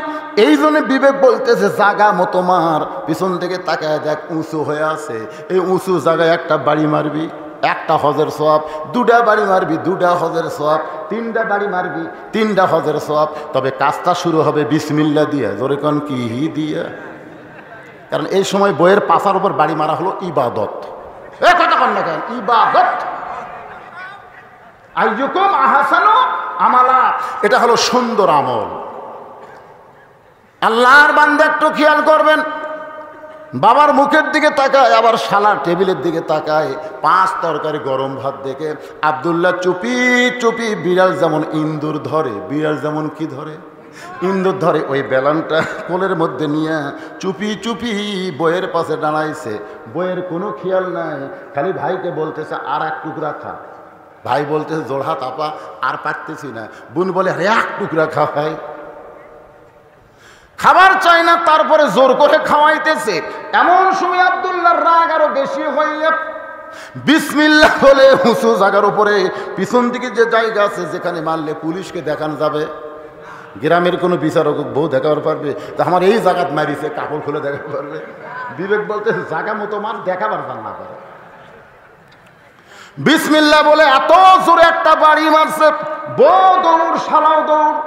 এই জন্য বিবেক বলতেছে জাগা মতো মার, পিছন থেকে তাকায় দেখ উঁচু হয়ে আছে, এই উঁচু জায়গায় একটা বাড়ি মারবি, 1টা হজের সওয়াব, 2টা বাড়ি মারবি 2টা হজের সওয়াব, 3টা বাড়ি মারবি 3টা হজের সওয়াব। তবে কাজটা শুরু হবে বিসমিল্লাহ দিয়ে, জোরে কোন কি দিয়ে, কারণ এই সময় বইয়ের পাশার উপর বাড়ি মারা হলো ইবাদত। এ কথা কন না কেন, ইবাদত। আইয়ুকুম আহসানু আমালা, এটা হলো সুন্দর আমল। আল্লাহর বান্দা একটু খেয়াল করবেন, বাবার মুখের দিকে তাকায়, আবার শালার টেবিলের দিকে তাকায়, 5 তরকারি গরম ভাত দেখে আব্দুল্লাহ চুপি চুপি, বিড়াল যেমন ইন্দুর ধরে, বিড়াল যেমন কি ধরে, ইন্দুর ধরে, ওই বেলানটা কোলের মধ্যে নিয়ে চুপি চুপি বইয়ের পাশে দাঁড়াইছে। বইয়ের কোনো খেয়াল নাই, খালি ভাইকে বলতেছে আর 1 টুকরা খা। ভাই বলতেছে জোড়হাত আপা আর পারতেছি না। বোন বলে আরে 1 টুকরা খাওয়াই, খাবার চাই না, তারপরে জোর করে খাওয়াইতেছে। এমন সময় আব্দুল্লাহর রাগ আরো বেশি হয়ে বিসমিল্লাহ বলে উঁচু জায়গার উপরে, পিছন দিকে যে জায়গা আছে যেখানে মারলে পুলিশকে দেখানো যাবে, গ্রামের কোনো বিচারক বউ দেখাতে পারবে, তা আমার এই জায়গাত মারিছে, কাপড় খুলে দেখাতে পারবে। বিবেক বলতে জায়গা মতো মান দেখাবার না পারে। বিসমিল্লাহ বলে এত জোরে একটা বাড়ি মারছে, বউ দৌড়, শালাও দৌড়।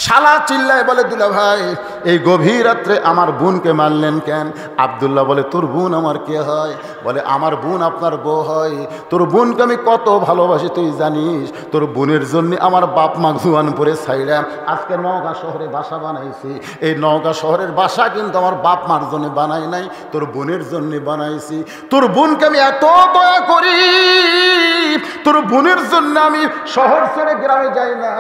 শালা চিল্লায় বলে দুলা ভাই এই গভীর রাত্রে আমার বোনকে মারলেন কেন? আব্দুল্লাহ বলে তোর বোন আমার কে হয়? বলে আমার বোন আপনার বউ হয়। তোর বোনকে আমি কত ভালোবাসি তুই জানিস? তোর বোনের জন্য আমার বাপ মা জুয়ানপুরে ছাইড়া আজকে নওগাঁ শহরে বাসা বানাইছি। এই নওগাঁ শহরের বাসা কিন্তু আমার বাপ মার জন্য বানাই নাই, তোর বোনের জন্য বানাইছি। তোর বোনকে আমি এত দয়া করি, তোর বোনের জন্য আমি শহর ছেড়ে গ্রামে যাই না।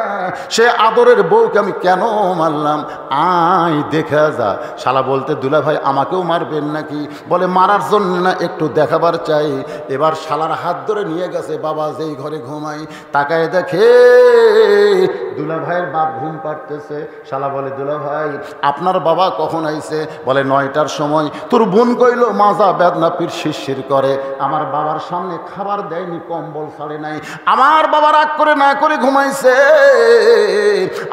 সে আদরের বউকে আমি কেন মারলাম? আয় দেখা যা। শালা বলতে দুলা ভাই আমাকেও মারবেন নাকি? বলে মারার জন্য না, একটু দেখাবার চাই। এবার শালার হাত ধরে নিয়ে গেছে বাবা যেই ঘরে ঘুমাই, তাকায় দেখে দুলা ভাইয়ের বাপ ঘুম পাড়তেছে। শালা বলে দুলা ভাই আপনার বাবা কখন আইছে? বলে 9টার সময়। তোর বোন কইল মাজা বেদনা পিঠ শিরশির করে, আমার বাবার সামনে খাবার দেয়নি, কম্বল ছাড়ে নাই, আমার বাবা রাগ করে না করে ঘুমাইছে।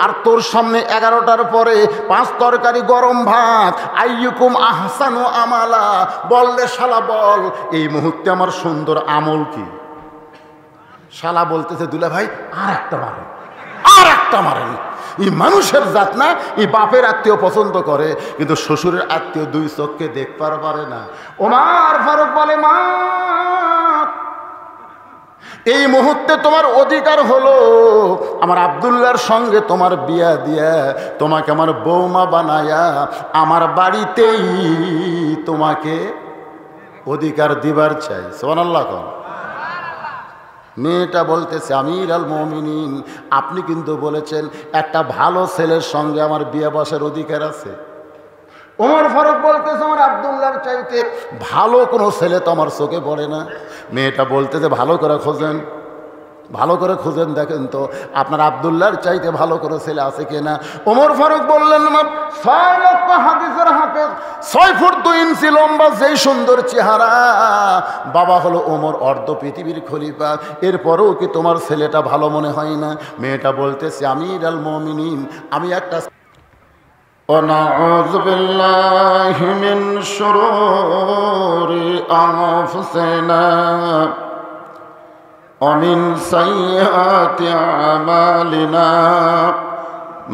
আর তোর সামনে 11টার পরে 5 তরকারি গরম ভাত, আইয়ুকুম আহসানু আমালা। বললে শালা বল এই মুহূর্তে আমার সুন্দর আমল কি? শালা বলতেছে দুলা ভাই আর একটা মারেন, আর একটা মারেন। এই মানুষের জাত না, এই বাপের আত্মীয় পছন্দ করে কিন্তু শ্বশুরের আত্মীয় 2 চোখকে দেখবার পারে না। ওমর ফারুক বলে মা এই মুহূর্তে তোমার অধিকার হলো আমার আব্দুল্লাহর সঙ্গে তোমার বিয়া দিয়া তোমাকে আমার বৌমা বানায়া আমার বাড়িতেই তোমাকে অধিকার দিবার চাই। সুবহানাল্লাহ। মেয়েটা বলতেছে আমির আল মুমিনিন আপনি কিন্তু বলেছেন একটা ভালো ছেলের সঙ্গে আমার বিয়ে বসার অধিকার আছে। ওমর ফারুক বলতেছে আমার আব্দুল্লাহর চাইতে ভালো কোনো ছেলে তো আমার চোখে পড়ে না। মেয়েটা বলতেছে ভালো করে খোঁজেন, ভালো করে খুঁজেন দেখেন তো আপনার আব্দুল্লাহর চাইতে ভালো করে ছেলে আছে কিনা। ওমর ফারুক বললেন 6 লক্ষ হাদিসের হাফেজ, 6 ফুট 2 ইঞ্চি লম্বা, যেই সুন্দর চেহারা, বাবা হলো ওমর, অর্ধ পৃথিবীর খলিফা, এরপরেও কি তোমার ছেলেটা ভালো মনে হয় না? মেয়েটা বলতেছে আমির আল মুমিনিন আমি একটা ونعوذ بالله من شرور أنفسنا ومن سيئات أعمالنا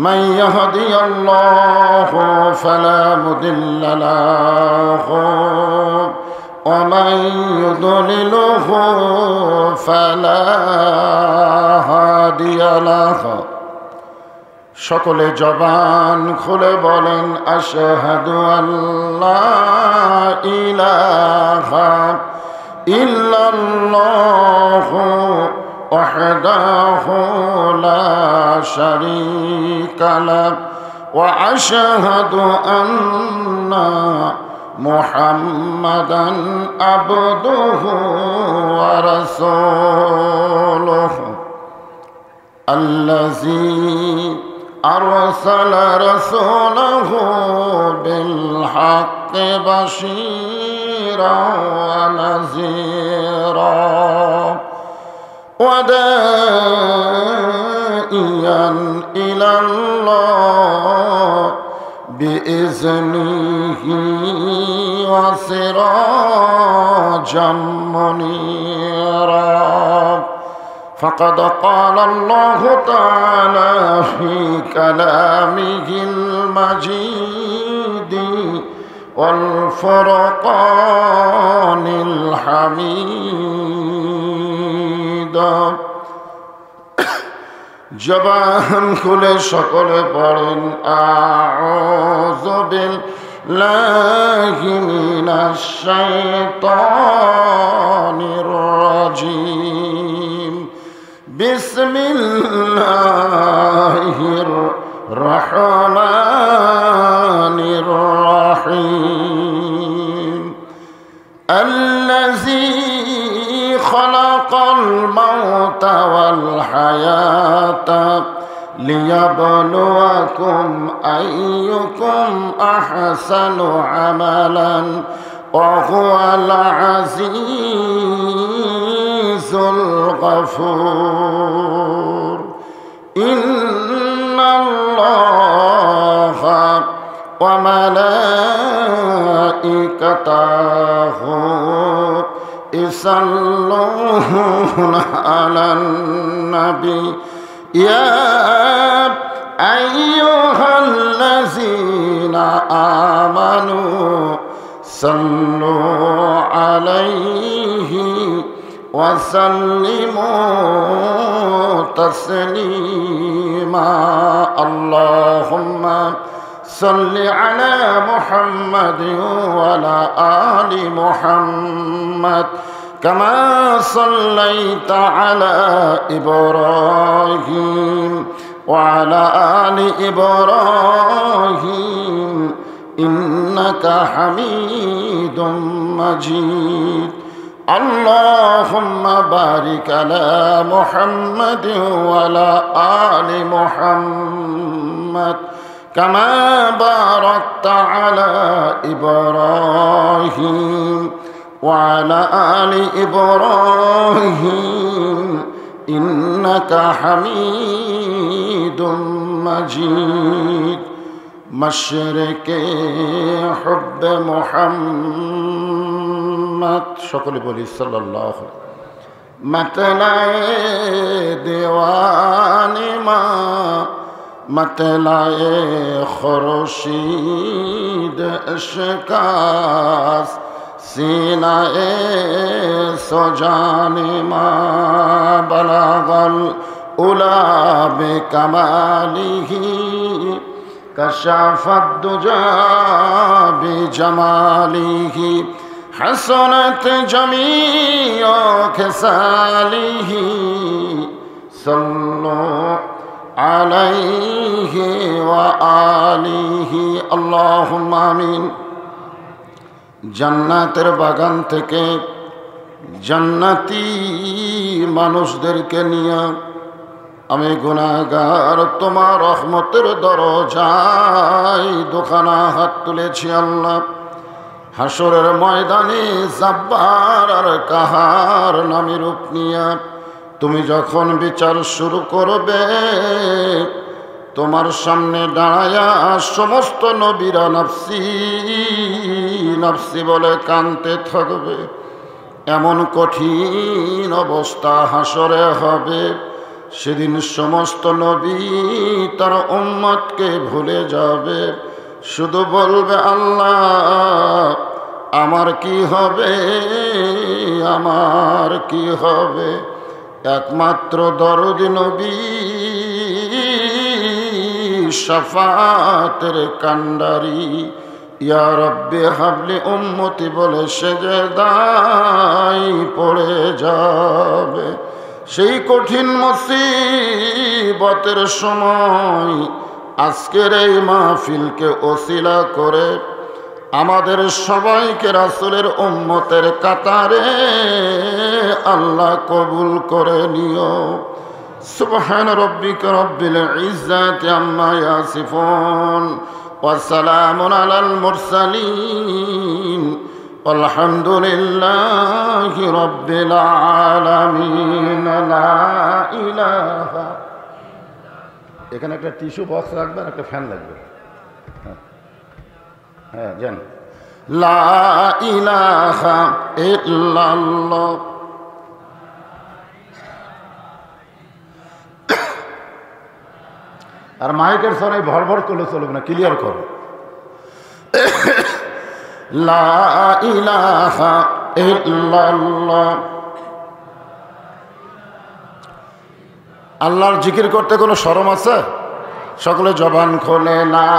من يهدي الله فلا مضل له ومن يضلله فلا هادي له সকলে জবান খুলে বলেন আশহাদু আল্লা ইলাহা ইল্লাল্লাহু ওয়াহদাহু লা শারীকা লাহু ওয়া আশহাদু আন্না মুহাম্মাদান আবদুহু ওয়া রাসূলুহু আল্লাযী أرسل رسوله بالحق بشيرا ونذيرا وداعيا إلى الله بإذنه وسراجا منيرا فقد قال الله تعالى في كلامه المجيد والفرقان الحميد জবান খুলে সকলে পড়েন আউযু বিল্লাহি মিনাশ শাইতানির রাজীম বিসমিল্লাহির রহমানির রহিম আল্লাযী খালাকাল মাউতা ওয়াল হায়াতা লিয়াবলুয়াকুম আইয়ুকুম আহসানু আমালান ওয়া হুয়াল আজিজুল গফুর ইন্নাল্লাহা ওয়া মালাইকাতাহু ইসাল্লুনা আলান নবী ইয়া আইয়ুহাল্লাযীনা আমানু সাল্লু আলাইহি ওয়া সাল্লিমু তাসলিমা আল্লাহুম্মা সাল্লি আলা মুহাম্মাদিন ওয়া আলা আলি মুহাম্মাদ কামা সাল্লাইতা আলা ইব্রাহিম ওয়া আলা আলি ইব্রাহিম ইন্নাকা হামিদুম মাজিদ আল্লাহুম্মা বারিক আলা মুহাম্মাদিন ওয়া আলা আলি মুহাম্মাদ কামা বারাকতা আলা ইব্রাহিম ওয়া আলা আলি ইব্রাহিম ইন্নাকা হামিদুম মাজিদ মাশরিকে হুব্বে মুহাম্মদ সকলে বলি সাল্লাল্লাহু मतलाए दीवानी माँ मतलाए खुर्शीद इश्कास सीनाए सोजानी माँ बलागल उला बेकमालिही कशाफत दुजा बेजमालिही हसनत जमीओ खिसालिही सल्लो अलैहि व आलिहि अल्लाहुम्मा आमीन। জান্নাতের বাগান থেকে জান্নাতি মানুষদেরকে নিয়ে আমি গুনাহগার তোমার রহমতের দরজায় দুখানা হাত তুলেছি আল্লাহ। হাসরের ময়দানে জাব্বার আর কাহার নামে রূপ নিয়া তুমি যখন বিচার শুরু করবে তোমার সামনে দাঁড়ায়া সমস্ত নবীরা নফসি নফসি বলে কাঁদতে থাকবে। এমন কঠিন অবস্থা হাসরে হবে, সেদিন সমস্ত নবী তার উম্মতকে ভুলে যাবে, শুধু বলবে আল্লাহ আমার কি হবে, আমার কি হবে। একমাত্র দরদি নবী শাফাতের কান্ডারি ইয়া রব্বি হাবলি উম্মতি বলে সেজদায় পড়ে যাবে। সেই কঠিন মুসিবতের সময় আজকের এই মাহফিলকে ওসিলা করে আমাদের সবাইকে রাসূলের উম্মতের কাতারে আল্লাহ কবুল করে নিও। সুবহান রাব্বিকা রাব্বিল ইজ্জাতি আম্মা ইয়াসিফুন ওয়া সালামুন আলাল মুরসালিন আলহামদুলিল্লাহি রাব্বিল আলামিন। লা ইলাহা। এখানে একটা টিস্যু বক্স রাখবেন, একটা ফ্যান লাগবে। হ্যাঁ জান। লা ইলাহা ইল্লাল্লাহ। আর মাইকের সরে ভর ভর করলে চলবে না, ক্লিয়ার করো। লা ইলাহা ইল্লাল্লাহ। আল্লাহর জিকির করতে কোনো শরম আছে? সকলে জবান খোলে লা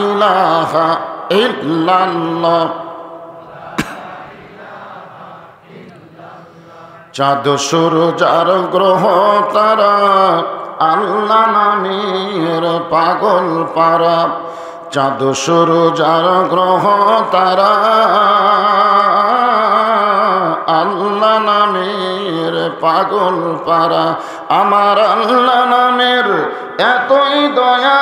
ইলাহা ইল্লাল্লাহ। চাঁদ সূরজ আর গ্রহ তারা আল্লাহ নামের পাগল পারা। চাঁদ সূরজ আর গ্রহ তারা আল্লাহ নামের পাগল পারা। আমার আল্লাহ নামের এতই দয়া,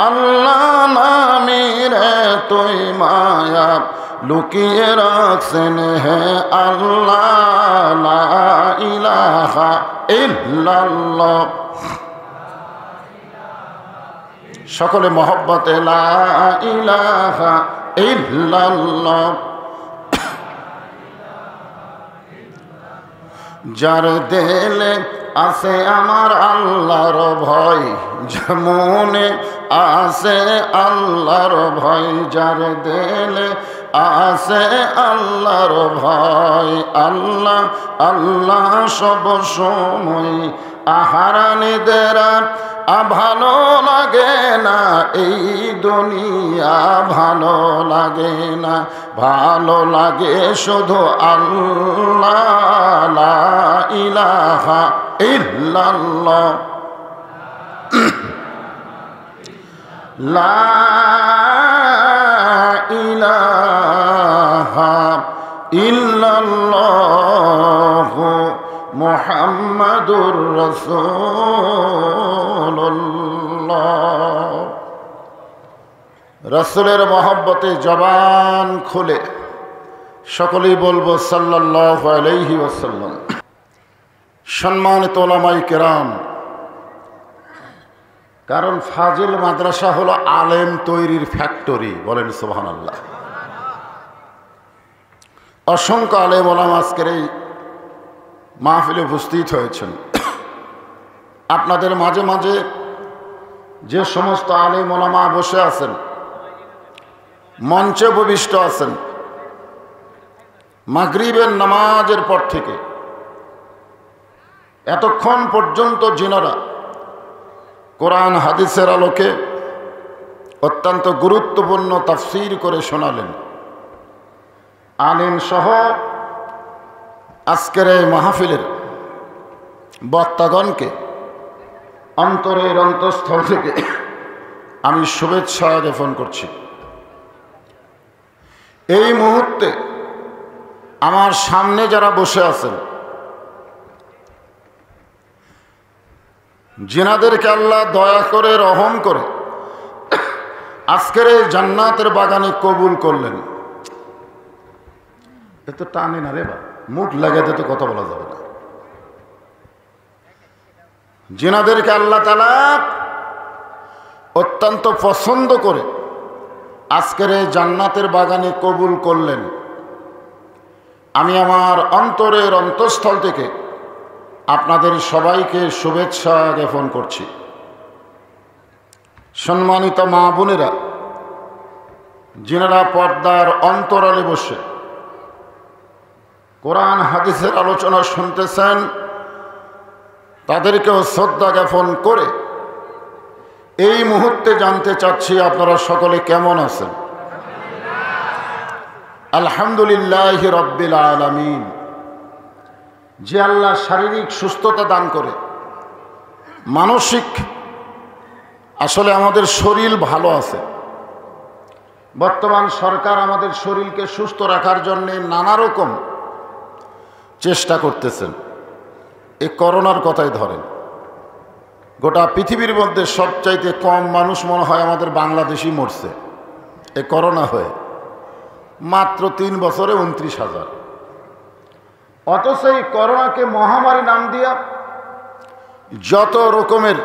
আল্লাহ নামের এতই মায়া, লুকিয়ে রাখছেন হে আল্লাহ। লা ইলাহা ইল্লাল্লাহ। সকলে মহব্বতে লা ইলাহা ইল্লাল্লাহ। যার দিলে আছে আমার আল্লাহর ভয়, মনে আছে আল্লাহর ভয়, যার দিলে আছে আল্লাহর ভয়। আল্লাহ আল্লাহ সব সময় আহারানিদের ভালো লাগে না, এই দুনিয়া ভালো লাগে না, ভালো লাগে শুধু আল্লাহ। লা ইলাহা ইল্লাল্লাহ। লা ইলাহা ইল্লাল্লাহ মুহাম্মাদুর রাসূলুল্লাহ। রাসূলের মহব্বতে জবান খুলে সকলেই বলবো সাল্লাল্লাহু আলাইহি ওয়াসাল্লাম। সম্মানিত উলামায়ে কেরাম, কারণ ফাজিল মাদ্রাসা হলো আলেম তৈরির ফ্যাক্টরি। বলেন সুবহানাল্লাহ। অসংখ্য আলেম ওলামা আজকের এই মাহফিলে উপস্থিত হয়েছেন। আপনাদের মাঝে মাঝে যে সমস্ত আলেম ওলামা বসে আছেন, মঞ্চে উপবিষ্ট আছেন, মাগরিবের নামাজের পর থেকে এতক্ষণ পর্যন্ত যিনারা কোরআন হাদিসের আলোকে অত্যন্ত গুরুত্বপূর্ণ তাফসীর করে শোনালেন, আলেম সহ আজকের এই মাহফিলের বক্তাগণকে অন্তরের অন্তঃস্থল থেকে আমি শুভেচ্ছা জ্ঞাপন করছি। এই মুহূর্তে আমার সামনে যারা বসে আছেন, জিনাদেরকে আল্লাহ দয়া করে রহম করে আজকের এই জান্নাতের বাগানে কবুল করলেন। এত টানে না রে বা, মুখ লাগাতে তো কথা বলা যাবে না। জিনাদেরকে আল্লাহ তাআলা অত্যন্ত পছন্দ করে আজকের এই জান্নাতের বাগানে কবুল করলেন। আমি আমার অন্তরের অন্তঃস্থল থেকে আপনাদের সবাইকে শুভেচ্ছা জ্ঞাপন করছি। সম্মানিত মা বোনেরা, যিনারা পর্দার অন্তরালে বসে কোরআন হাদিসের আলোচনা শুনতেছেন, তাদেরকেও শ্রদ্ধা জ্ঞাপন করে এই মুহূর্তে জানতে চাচ্ছি আপনারা সকলে কেমন আছেন? আলহামদুলিল্লাহ রাব্বিল আলামিন। যে আল্লাহ শারীরিক সুস্থতা দান করে, মানসিক আসলে আমাদের শরীর ভালো আছে। বর্তমান সরকার আমাদের শরীরকে সুস্থ রাখার জন্য নানা রকম চেষ্টা করতেছেন। এই করোনার কথাই ধরেন, গোটা পৃথিবীর মধ্যে সবচাইতে কম মানুষ মনে হয় আমাদের বাংলাদেশই মরছে এই করোনা হয়ে, মাত্র 3 বছরে 29,000। অথচ এই করোনাকে মহামারী নাম দিয়া যত রকমের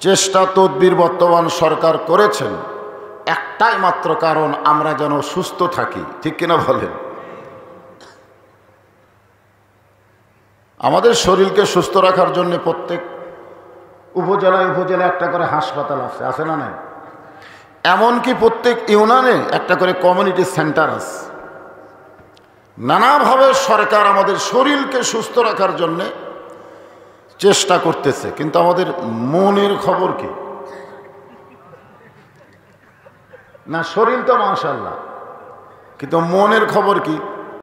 চেষ্টা তদবির বর্তমান সরকার করেছেন, একটাই মাত্র কারণ, আমরা যেন সুস্থ থাকি। ঠিক কিনা বলেন? আমাদের শরীরকে সুস্থ রাখার জন্য প্রত্যেক উপজেলায় একটা করে হাসপাতাল আছে, আছে না নাই? এমনকি প্রত্যেক ইউনিয়নে একটা করে কমিউনিটি সেন্টার আছে। নানাভাবে সরকার আমাদের শরীরকে সুস্থ রাখার জন্যে চেষ্টা করতেছে, কিন্তু আমাদের মনের খবর কি? না, শরীর তো মাশাআল্লাহ, কিন্তু মনের খবর কি?